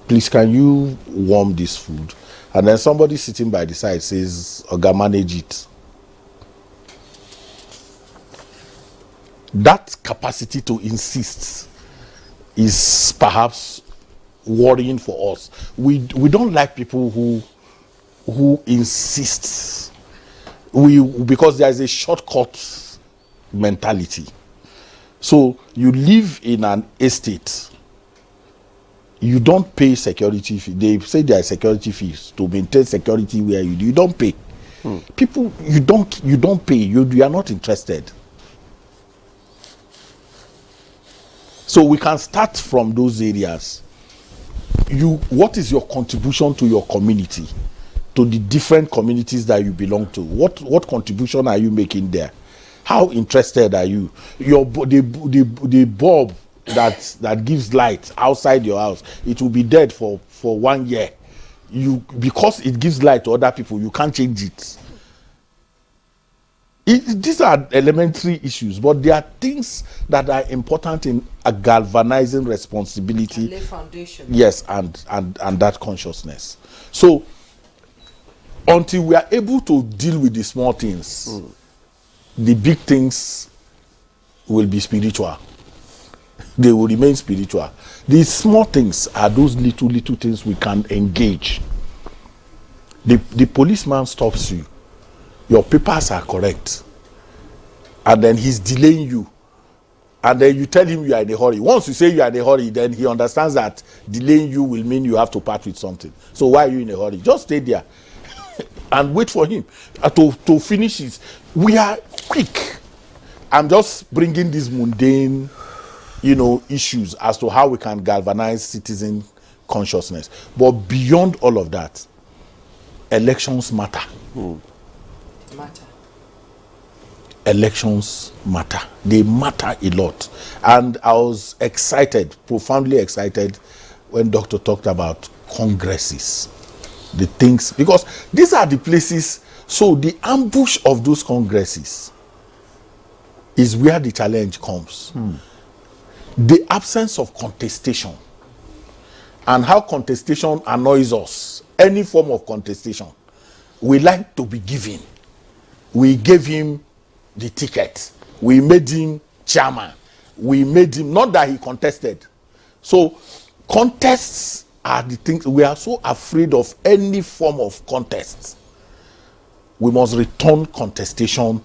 please can you warm this food? And then somebody sitting by the side says, Oga, manage it. That capacity to insist is perhaps worrying for us. We don't like people who insist. Because there is a shortcut mentality. So you live in an estate, you don't pay security fee. They say there are security fees to maintain security where you don't pay. People, you don't pay. You are not interested. So we can start from those areas. What is your contribution to your community, to the different communities that you belong to? What contribution are you making there? How interested are you? The bulb that gives light outside your house, it will be dead for 1 year. Because it gives light to other people, you can't change it. These are elementary issues, but there are things that are important in a galvanizing responsibility. And lay foundation. Yes, and that consciousness. So until we are able to deal with the small things, the big things will be spiritual. They will remain spiritual. These small things are those little things we can engage. The policeman stops you. Your papers are correct. And then he's delaying you. And then you tell him you are in a hurry. Once you say you are in a hurry, then he understands that delaying you will mean you have to part with something. So why are you in a hurry? Just stay there and wait for him to finish it. We are quick. I'm just bringing these mundane, issues as to how we can galvanize citizen consciousness. But beyond all of that, elections matter. Elections matter. They matter a lot. And I was excited, profoundly excited, when Doctor talked about congresses. The things, because these are the places, so the ambush of those congresses is where the challenge comes. The absence of contestation and how contestation annoys us. Any form of contestation, we like to be given. We gave him the ticket. We made him chairman. We made him, not that he contested. So contests are the things, we are so afraid of any form of contest. We must return contestation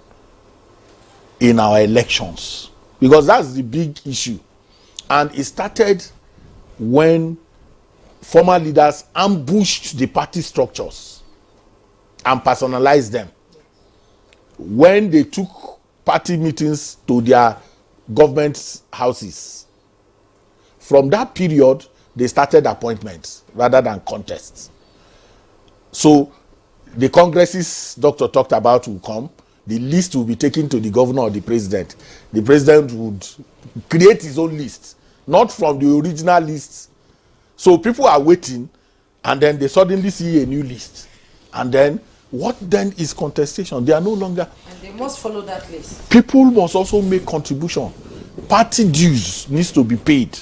in our elections, because that's the big issue. And it started when former leaders ambushed the party structures and personalized them. When they took party meetings to their government houses, from that period, they started appointments rather than contests. So the congresses Doctor talked about will come. The list will be taken to the governor or the president. The president would create his own list, not from the original list. So people are waiting, and then they suddenly see a new list. And then, what then is contestation? They are no longer... And they must follow that list. People must also make contribution. Party dues needs to be paid.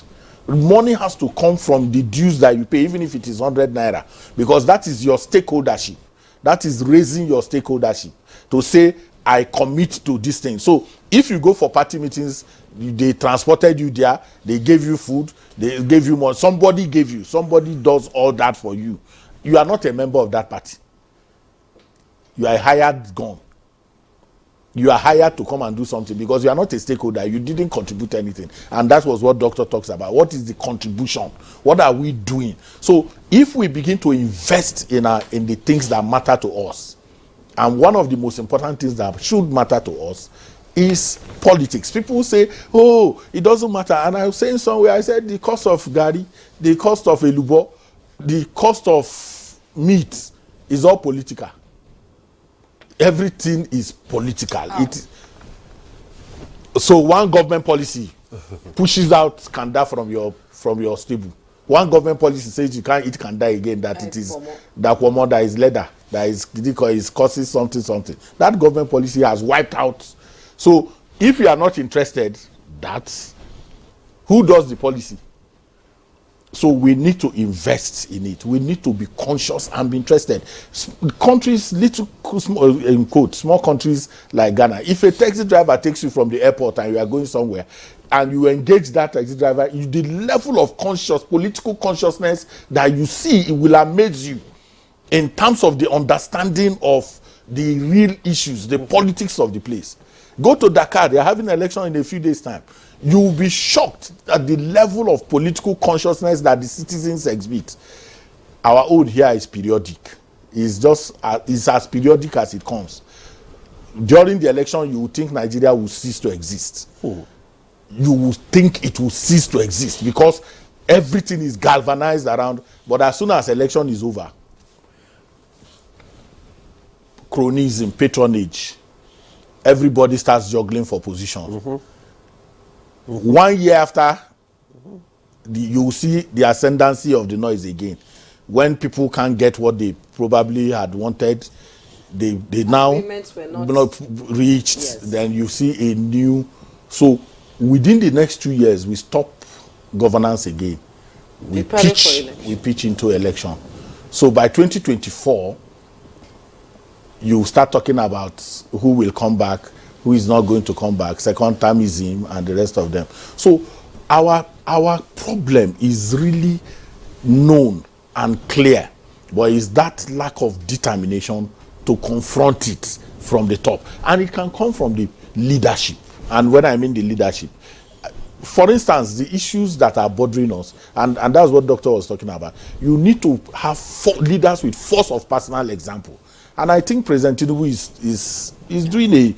Money has to come from the dues that you pay, even if it is 100 naira, because that is your stakeholdership. That is raising your stakeholdership to say, I commit to this thing. So if you go for party meetings, they transported you there, they gave you food, they gave you more, somebody gave you, somebody does all that for you. You are not a member of that party. You are a hired gun. You are hired to come and do something because you are not a stakeholder. You didn't contribute anything. And that was what Doctor talks about. What is the contribution? What are we doing? So if we begin to invest in the things that matter to us, and one of the most important things that should matter to us is politics. People say, oh, it doesn't matter. And I was saying somewhere, I said the cost of gari, the cost of elubo, the cost of meet is all political. Everything is political. So one government policy pushes out kanda from your stable. One government policy says you can't eat kanda again, that it is that that is leather, that is causing something. That government policy has wiped out. So if you are not interested, that's who does the policy. So we need to invest in it. We need to be conscious and be interested. Countries, small countries like Ghana, if a taxi driver takes you from the airport and you are going somewhere, and you engage that taxi driver, the level of political consciousness that you see, it will amaze you in terms of the understanding of the real issues, the politics of the place. Go to Dakar, they are having an election in a few days' time. You will be shocked at the level of political consciousness that the citizens exhibit. Our own here is periodic. It's as periodic as it comes. During the election, you will think Nigeria will cease to exist. You will think it will cease to exist because everything is galvanized around. But as soon as election is over, cronyism, patronage, everybody starts juggling for positions. 1 year after, you will see the ascendancy of the noise again. When people can't get what they probably had wanted, they now not reached. Yes. Then you see a new. So within the next 2 years, we stop governance again. We pitch into election. So by 2024, you start talking about who will come back, who is not going to come back, second termism, and the rest of them. So our problem is really known and clear, but it's that lack of determination to confront it from the top. And it can come from the leadership. And when I mean the leadership, for instance, the issues that are bothering us, and that's what Doctor was talking about, you need to have leaders with force of personal example. And I think President Tinubu is doing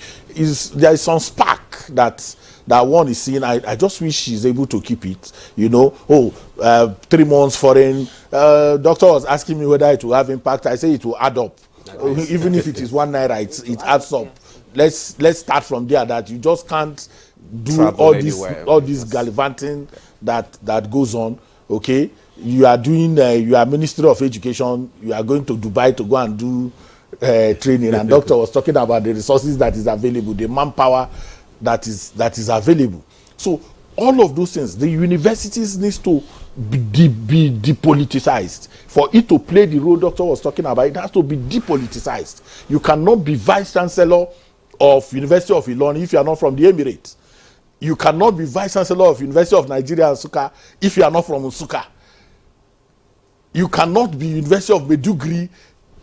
there is some spark that one is seeing. I just wish he's able to keep it. 3 months foreign. Doctor was asking me whether it will have impact. I say it will add up. Even if it is 1 naira, it adds up. Let's start from there. That you just can't do all this gallivanting that goes on. Okay, you are doing. You are Ministry of Education. You are going to Dubai to go and do training, and Doctor was talking about the resources that is available, the manpower that is available. So all of those things, the universities needs to be depoliticized. For it to play the role Doctor was talking about, it has to be depoliticized. You cannot be vice chancellor of University of Ilorin if you are not from the Emirates. You cannot be vice chancellor of University of Nigeria Nsukka if you are not from Nsukka. You cannot be University of Maiduguri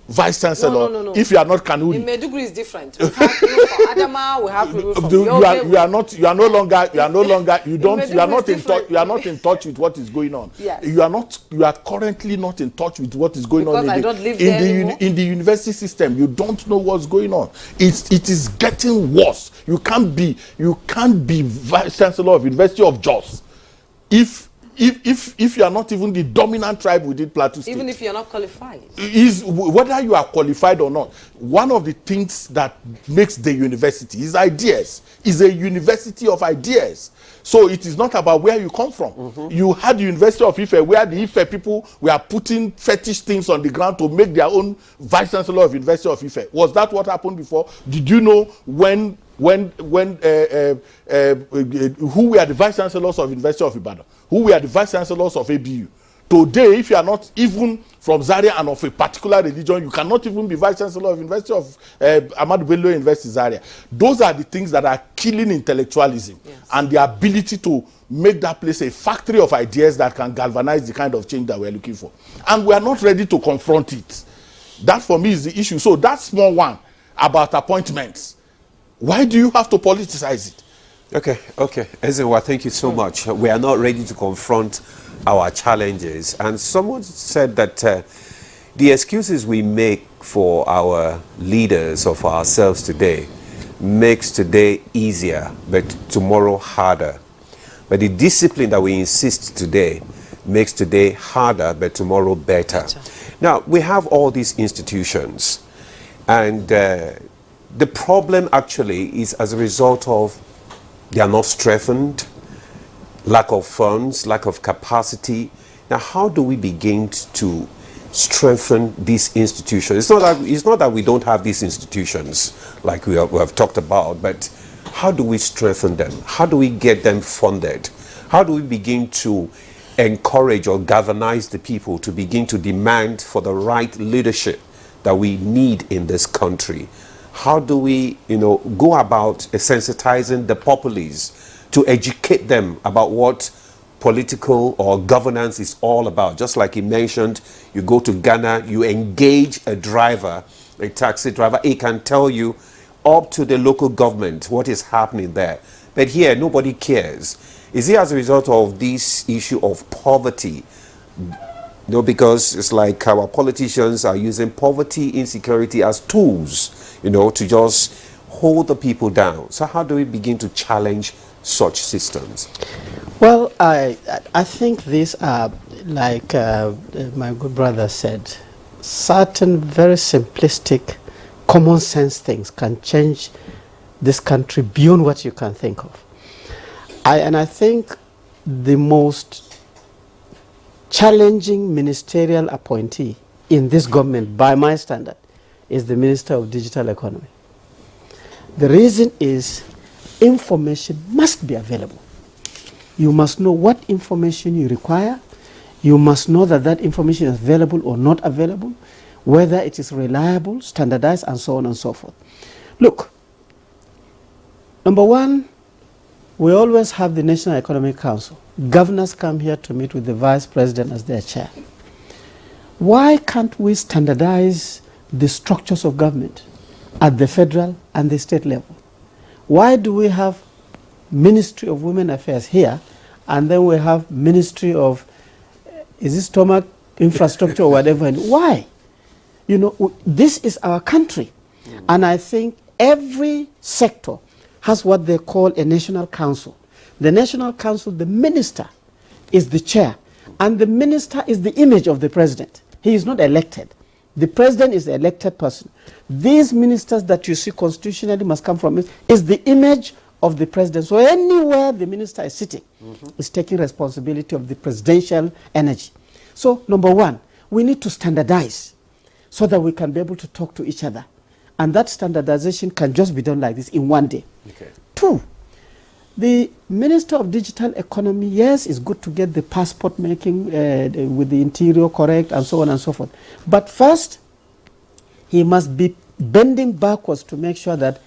vice chancellor no. if you are not Kanuri. In Maiduguri is different. We have people from Adama, we have people from you are not in touch with what is going on. Yes. You are currently not in touch with what is going on in the university system. You don't know what's going on. It is getting worse. You can't be vice chancellor of University of Jos if you are not even the dominant tribe within Plateau State. Even if you are not qualified. Whether you are qualified or not, one of the things that makes the university is ideas. Is a university of ideas. So it is not about where you come from. You had the University of Ife, where the Ife people were putting fetish things on the ground to make their own vice chancellor of University of Ife. Was that what happened before? Did you know when who were the vice chancellors of University of Ibadan? Who were the vice chancellors of ABU? Today, if you are not even from Zaria and of a particular religion, you cannot even be vice chancellor of University of Ahmadu Bello University Zaria. Those are the things that are killing intellectualism and the ability to make that place a factory of ideas that can galvanize the kind of change that we're looking for. And we are not ready to confront it. That for me is the issue. So that small one about appointments, why do you have to politicize it? Okay. Ezewa, thank you so much. We are not ready to confront our challenges. And someone said that the excuses we make for our leaders or for ourselves today makes today easier, but tomorrow harder. But the discipline that we insist today makes today harder, but tomorrow better. Now, we have all these institutions, and the problem actually is as a result of they are not strengthened, lack of funds, lack of capacity. Now, how do we begin to strengthen these institutions? It's not that we don't have these institutions like we have talked about, but how do we strengthen them? How do we get them funded? How do we begin to encourage or galvanize the people to begin to demand for the right leadership that we need in this country? How do we, go about sensitizing the populace to educate them about what political or governance is all about? Just like he mentioned, you go to Ghana, you engage a driver, a taxi driver, he can tell you up to the local government what is happening there. But here, nobody cares. Is it as a result of this issue of poverty? Because it's like our politicians are using poverty, insecurity as tools, to just hold the people down. So how do we begin to challenge such systems? Well, I think these are, like my good brother said, certain very simplistic, common sense things can change this country beyond what you can think of. And I think the most challenging ministerial appointee in this government, by my standard, is the Minister of Digital Economy. The reason is information must be available. You must know what information you require. You must know that that information is available or not available, whether it is reliable, standardized, and so on and so forth. Look, number one, we always have the National Economic Council. Governors come here to meet with the Vice President as their chair. Why can't we standardize the structures of government at the federal and the state level? Why do we have Ministry of Women Affairs here, and then we have Ministry of, stomach infrastructure or whatever? Why? This is our country. And I think every sector has what they call a national council. The national council, the minister is the chair, and the minister is the image of the president. He is not elected. The president is the elected person. These ministers that you see constitutionally must come from is the image of the president. So anywhere the minister is sitting is taking responsibility of the presidential energy. So number one, we need to standardize so that we can be able to talk to each other. And that standardization can just be done like this in one day. Okay. Two, the Minister of Digital Economy, yes, it's good to get the passport making with the interior correct and so on and so forth. But first, he must be bending backwards to make sure that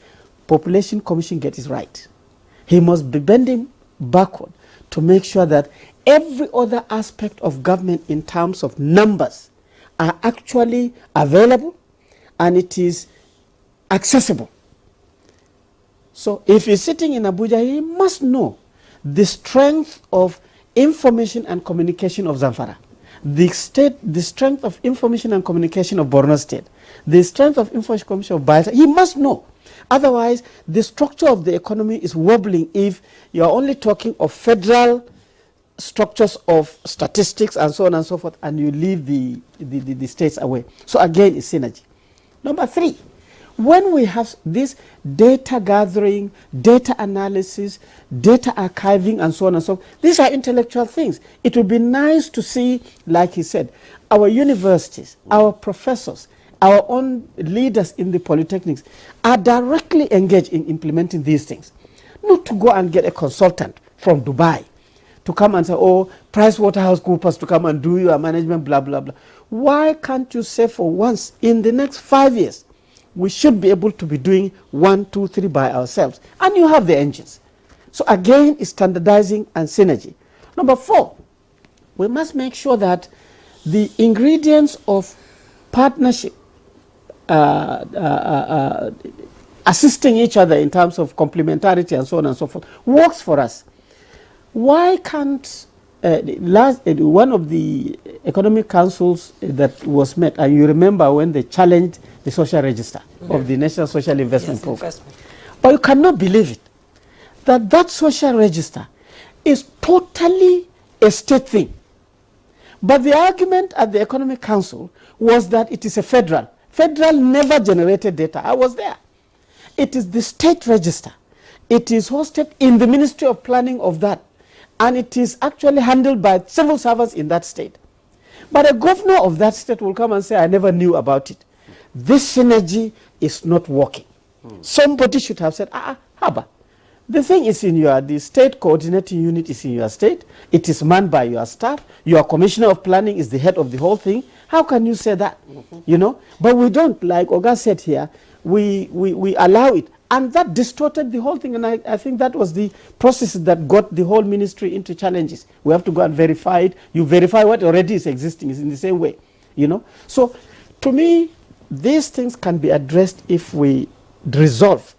Population Commission gets it right. He must be bending backward to make sure that every other aspect of government in terms of numbers are actually available and it is accessible. So if he's sitting in Abuja, he must know the strength of information and communication of Zamfara, the strength of information and communication of Borno State, the strength of information and communication of Bayelsa. He must know. Otherwise, the structure of the economy is wobbling if you are only talking of federal structures of statistics and so on and so forth, and you leave the states away. So again, it's synergy. Number three, when we have this data gathering, data analysis, data archiving, and so on and so forth, these are intellectual things. It would be nice to see, like he said, our universities, our professors, our own leaders in the polytechnics are directly engaged in implementing these things. Not to go and get a consultant from Dubai to come and say, oh, PricewaterhouseCoopers to come and do your management, blah, blah, blah. Why can't you say for once in the next 5 years, we should be able to be doing 1, 2, 3 by ourselves? And you have the engines. So again, it's standardizing and synergy. Number four, we must make sure that the ingredients of partnership, assisting each other in terms of complementarity and so on and so forth, works for us. Why can't one of the economic councils that was met, and you remember when they challenged the social register of the National Social Investment Program. But you cannot believe it, that social register is totally a state thing. But the argument at the Economic Council was that it is a federal. Federal never generated data. I was there. It is the state register. It is hosted in the Ministry of Planning of that. And it is actually handled by civil servants in that state. But a governor of that state will come and say, I never knew about it. This synergy is not working. Somebody should have said, Haba. The thing is the state coordinating unit is in your state. It is manned by your staff. Your commissioner of planning is the head of the whole thing. How can you say that? You know? But we don't, like Oga said here, we allow it. And that distorted the whole thing. And I think that was the process that got the whole ministry into challenges. We have to go and verify it. You verify what already is existing. It's in the same way. You know? So, to me, these things can be addressed if we resolve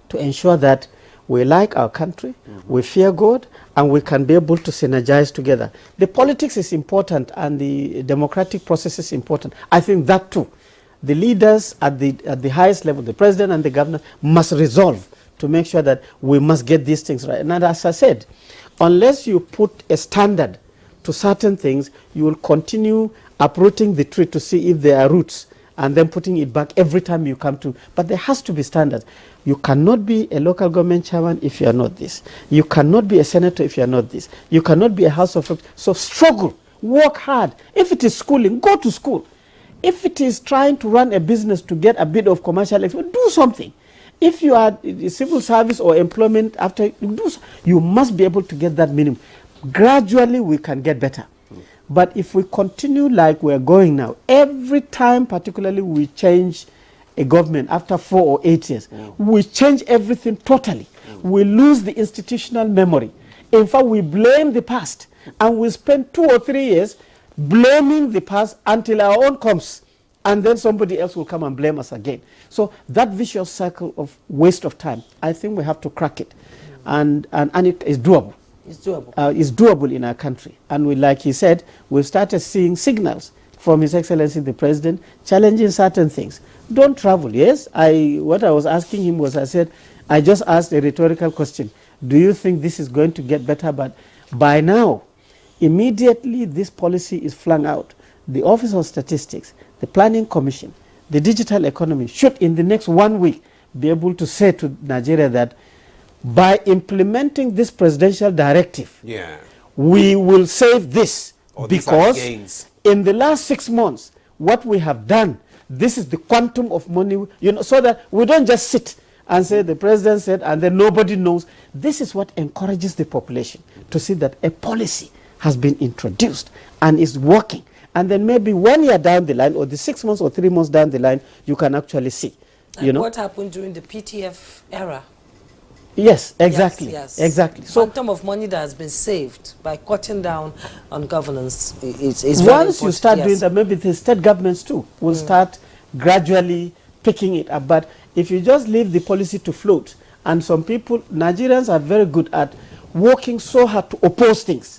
to ensure that we like our country, we fear God, and we can be able to synergize together. The politics is important and the democratic process is important. I think that too. The leaders at the highest level, the president and the governor, must resolve to make sure that we must get these things right. And as I said, unless you put a standard to certain things, you will continue uprooting the tree to see if there are roots and then putting it back every time you come to. But there has to be standards. You cannot be a local government chairman if you are not this. You cannot be a senator if you are not this. You cannot be a house of reps. So struggle, work hard. If it is schooling, go to school. If it is trying to run a business to get a bit of commercial experience, do something. If you are civil service or employment, you must be able to get that minimum. Gradually, we can get better. But if we continue like we're going now, every time particularly we change a government after 4 or 8 years, we change everything totally. We lose the institutional memory. In fact, we blame the past. And we spend 2 or 3 years blaming the past until our own comes. And then somebody else will come and blame us again. So that vicious cycle of waste of time, I think we have to crack it. And it is doable. It's doable. It's doable in our country. And we, like he said, we've started seeing signals from His Excellency the President challenging certain things. Don't travel. Yes, what I was asking him was, I just asked a rhetorical question. Do you think this is going to get better? But by now, immediately this policy is flung out. The Office of Statistics, the Planning Commission, the digital economy should in the next 1 week be able to say to Nigeria that by implementing this presidential directive, we will save this, because in the last 6 months, what we have done, this is the quantum of money, so that we don't just sit and say the president said and then nobody knows. This is what encourages the population to see that a policy has been introduced and is working. And then maybe 1 year down the line, or the 6 months or 3 months down the line, you can actually see. Like what happened during the PTF era? Yes, exactly. Yes. Exactly. So, quantum of money that has been saved by cutting down on governance is once you start doing that, maybe the state governments too will start gradually picking it up. But if you just leave the policy to float, and some people, Nigerians are very good at working so hard to oppose things.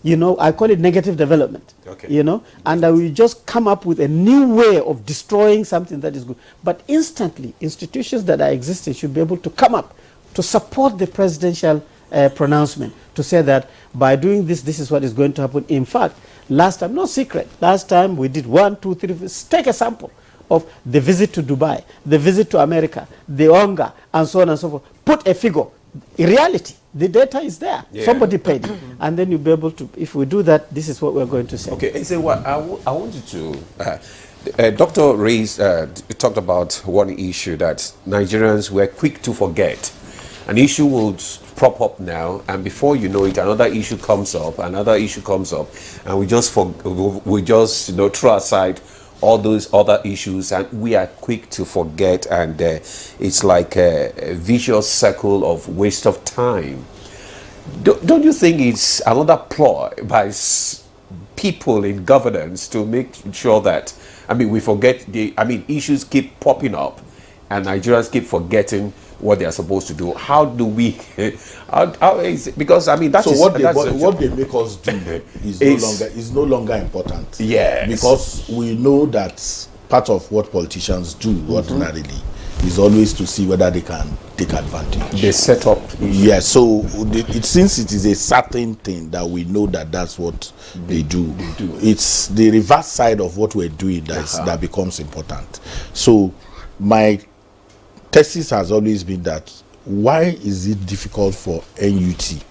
I call it negative development. Okay. And we just come up with a new way of destroying something that is good. But instantly, institutions that are existing should be able to come up to support the presidential pronouncement, to say that by doing this, this is what is going to happen. In fact, last time, no secret, last time we did 1, 2, 3, take a sample of the visit to Dubai, the visit to America, the hunger, and so on and so forth. Put a figure. In reality, the data is there. Yeah. Somebody paid it. And then you'll be able to, if we do that, this is what we're going to say. Okay, and so what I wanted to, Dr. Reis talked about one issue that Nigerians were quick to forget. An issue will prop up now, and before you know it, another issue comes up, and we just throw aside all those other issues, and we are quick to forget, and it's like a vicious circle of waste of time. Don't you think it's another ploy by people in governance to make sure that, we forget issues keep popping up, and Nigerians keep forgetting what they are supposed to do? How do we? How is it? Because what they make us do is no longer important. Yes, because we know that part of what politicians do ordinarily is always to see whether they can take advantage. They set up. Yes, so since it is a certain thing that we know that that's what they do. It's the reverse side of what we're doing that becomes important. So my thesis has always been that why is it difficult for NUT,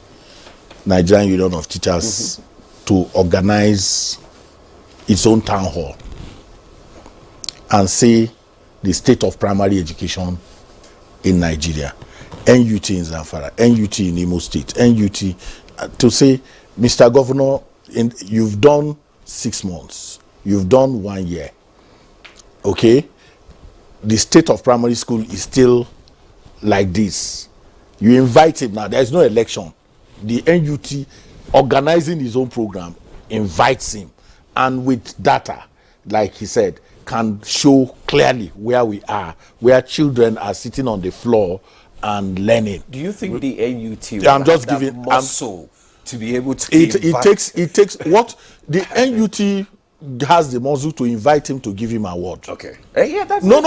Nigerian Union of Teachers, to organize its own town hall and say the state of primary education in Nigeria, NUT in Zamfara, NUT in Imo State, NUT, to say, Mr. Governor, you've done 6 months, you've done 1 year, okay? The state of primary school is still like this. You invite him now, there's no election. The NUT organizing his own program invites him, and with data, like he said, can show clearly where we are, where children are sitting on the floor and learning. Do you think the NUT I'm just giving muscle to be able to it takes what the NUT has the muzzle to invite him to give him award. Okay. Yeah, that's no.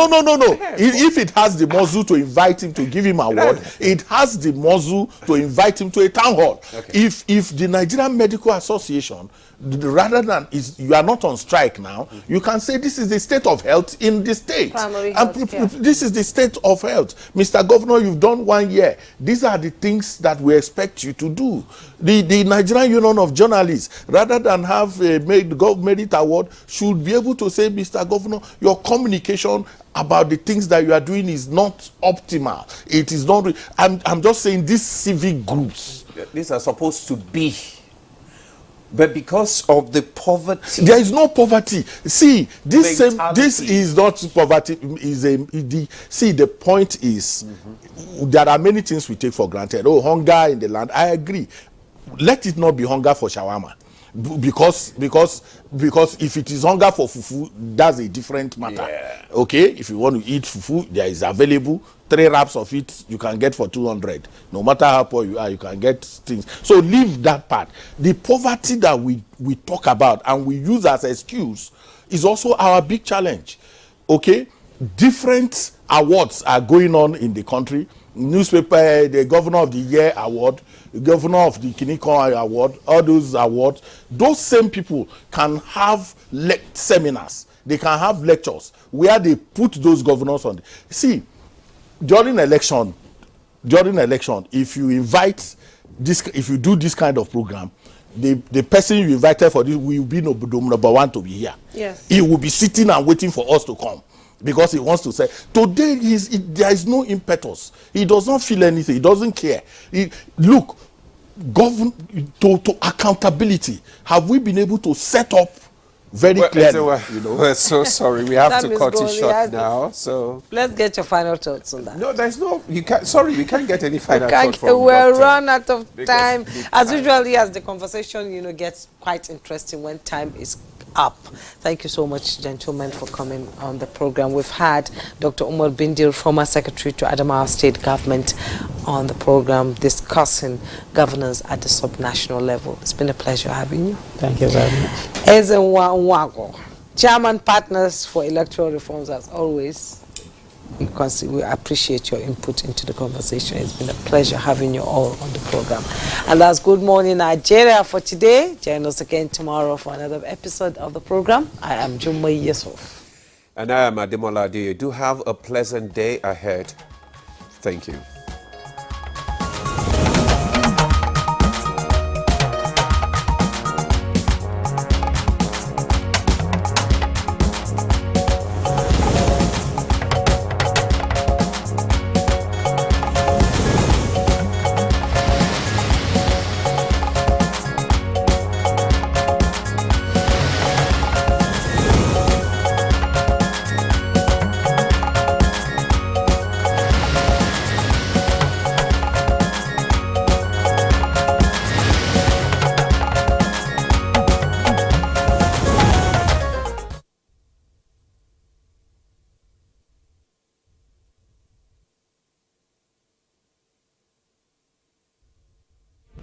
If it has the muzzle to invite him to give him award, it has the muzzle to invite him to a town hall. Okay. If the Nigerian Medical Association, rather than you are not on strike now, you can say this is the state of health in the state. This is the state of health. Mr. Governor, you've done 1 year. These are the things that we expect you to do. The Nigerian Union of Journalists, rather than have a merit award, should be able to say, Mr. Governor, your communication about the things that you are doing is not optimal. It is not. I'm just saying these civic groups. These are supposed to be. But because of the poverty, there is no poverty. See, this is not poverty. The point is, there are many things we take for granted. Oh, hunger in the land. I agree. Let it not be hunger for shawarma, because if it is hunger for fufu, that's a different matter. Yeah. Okay, if you want to eat fufu, there is available 3 wraps of it you can get for 200. No matter how poor you are, you can get things. So leave that part. The poverty that we talk about and we use as excuse is also our big challenge. Okay, different awards are going on in the country. Newspaper, the Governor of the Year award, the Governor of the Kinikon award, all those awards. Those same people can have seminars. They can have lectures where they put those governors on. See, during election, if you invite this, if you do this kind of program, the person you invited for this will be number one to be here. Yes. He will be sitting and waiting for us to come, because he wants to say, today there is no impetus. He does not feel anything. He doesn't care. Look, to accountability. Have we been able to set up very clearly? We're so sorry. We have to cut it short now. So let's get your final thoughts on that. No, there's no. You can't. Sorry, we can't get any final thoughts from we're run out of time. As usually, as the conversation gets quite interesting when time is up. Thank you so much, gentlemen, for coming on the program. We've had Dr. Umar Bindir, former Secretary to Adamawa State Government, on the program discussing governance at the subnational level. It's been a pleasure having you. Thank you very much. Ezenwa Nwago, Chairman Partners for Electoral Reforms, as always. We appreciate your input into the conversation. It's been a pleasure having you all on the program. And that's Good Morning Nigeria for today. Join us again tomorrow for another episode of the program. I am Jumai Yusuf. And I am Ademola Adeye. Do have a pleasant day ahead. Thank you.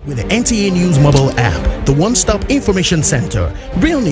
With the NTA News mobile app, the one-stop information center, real news.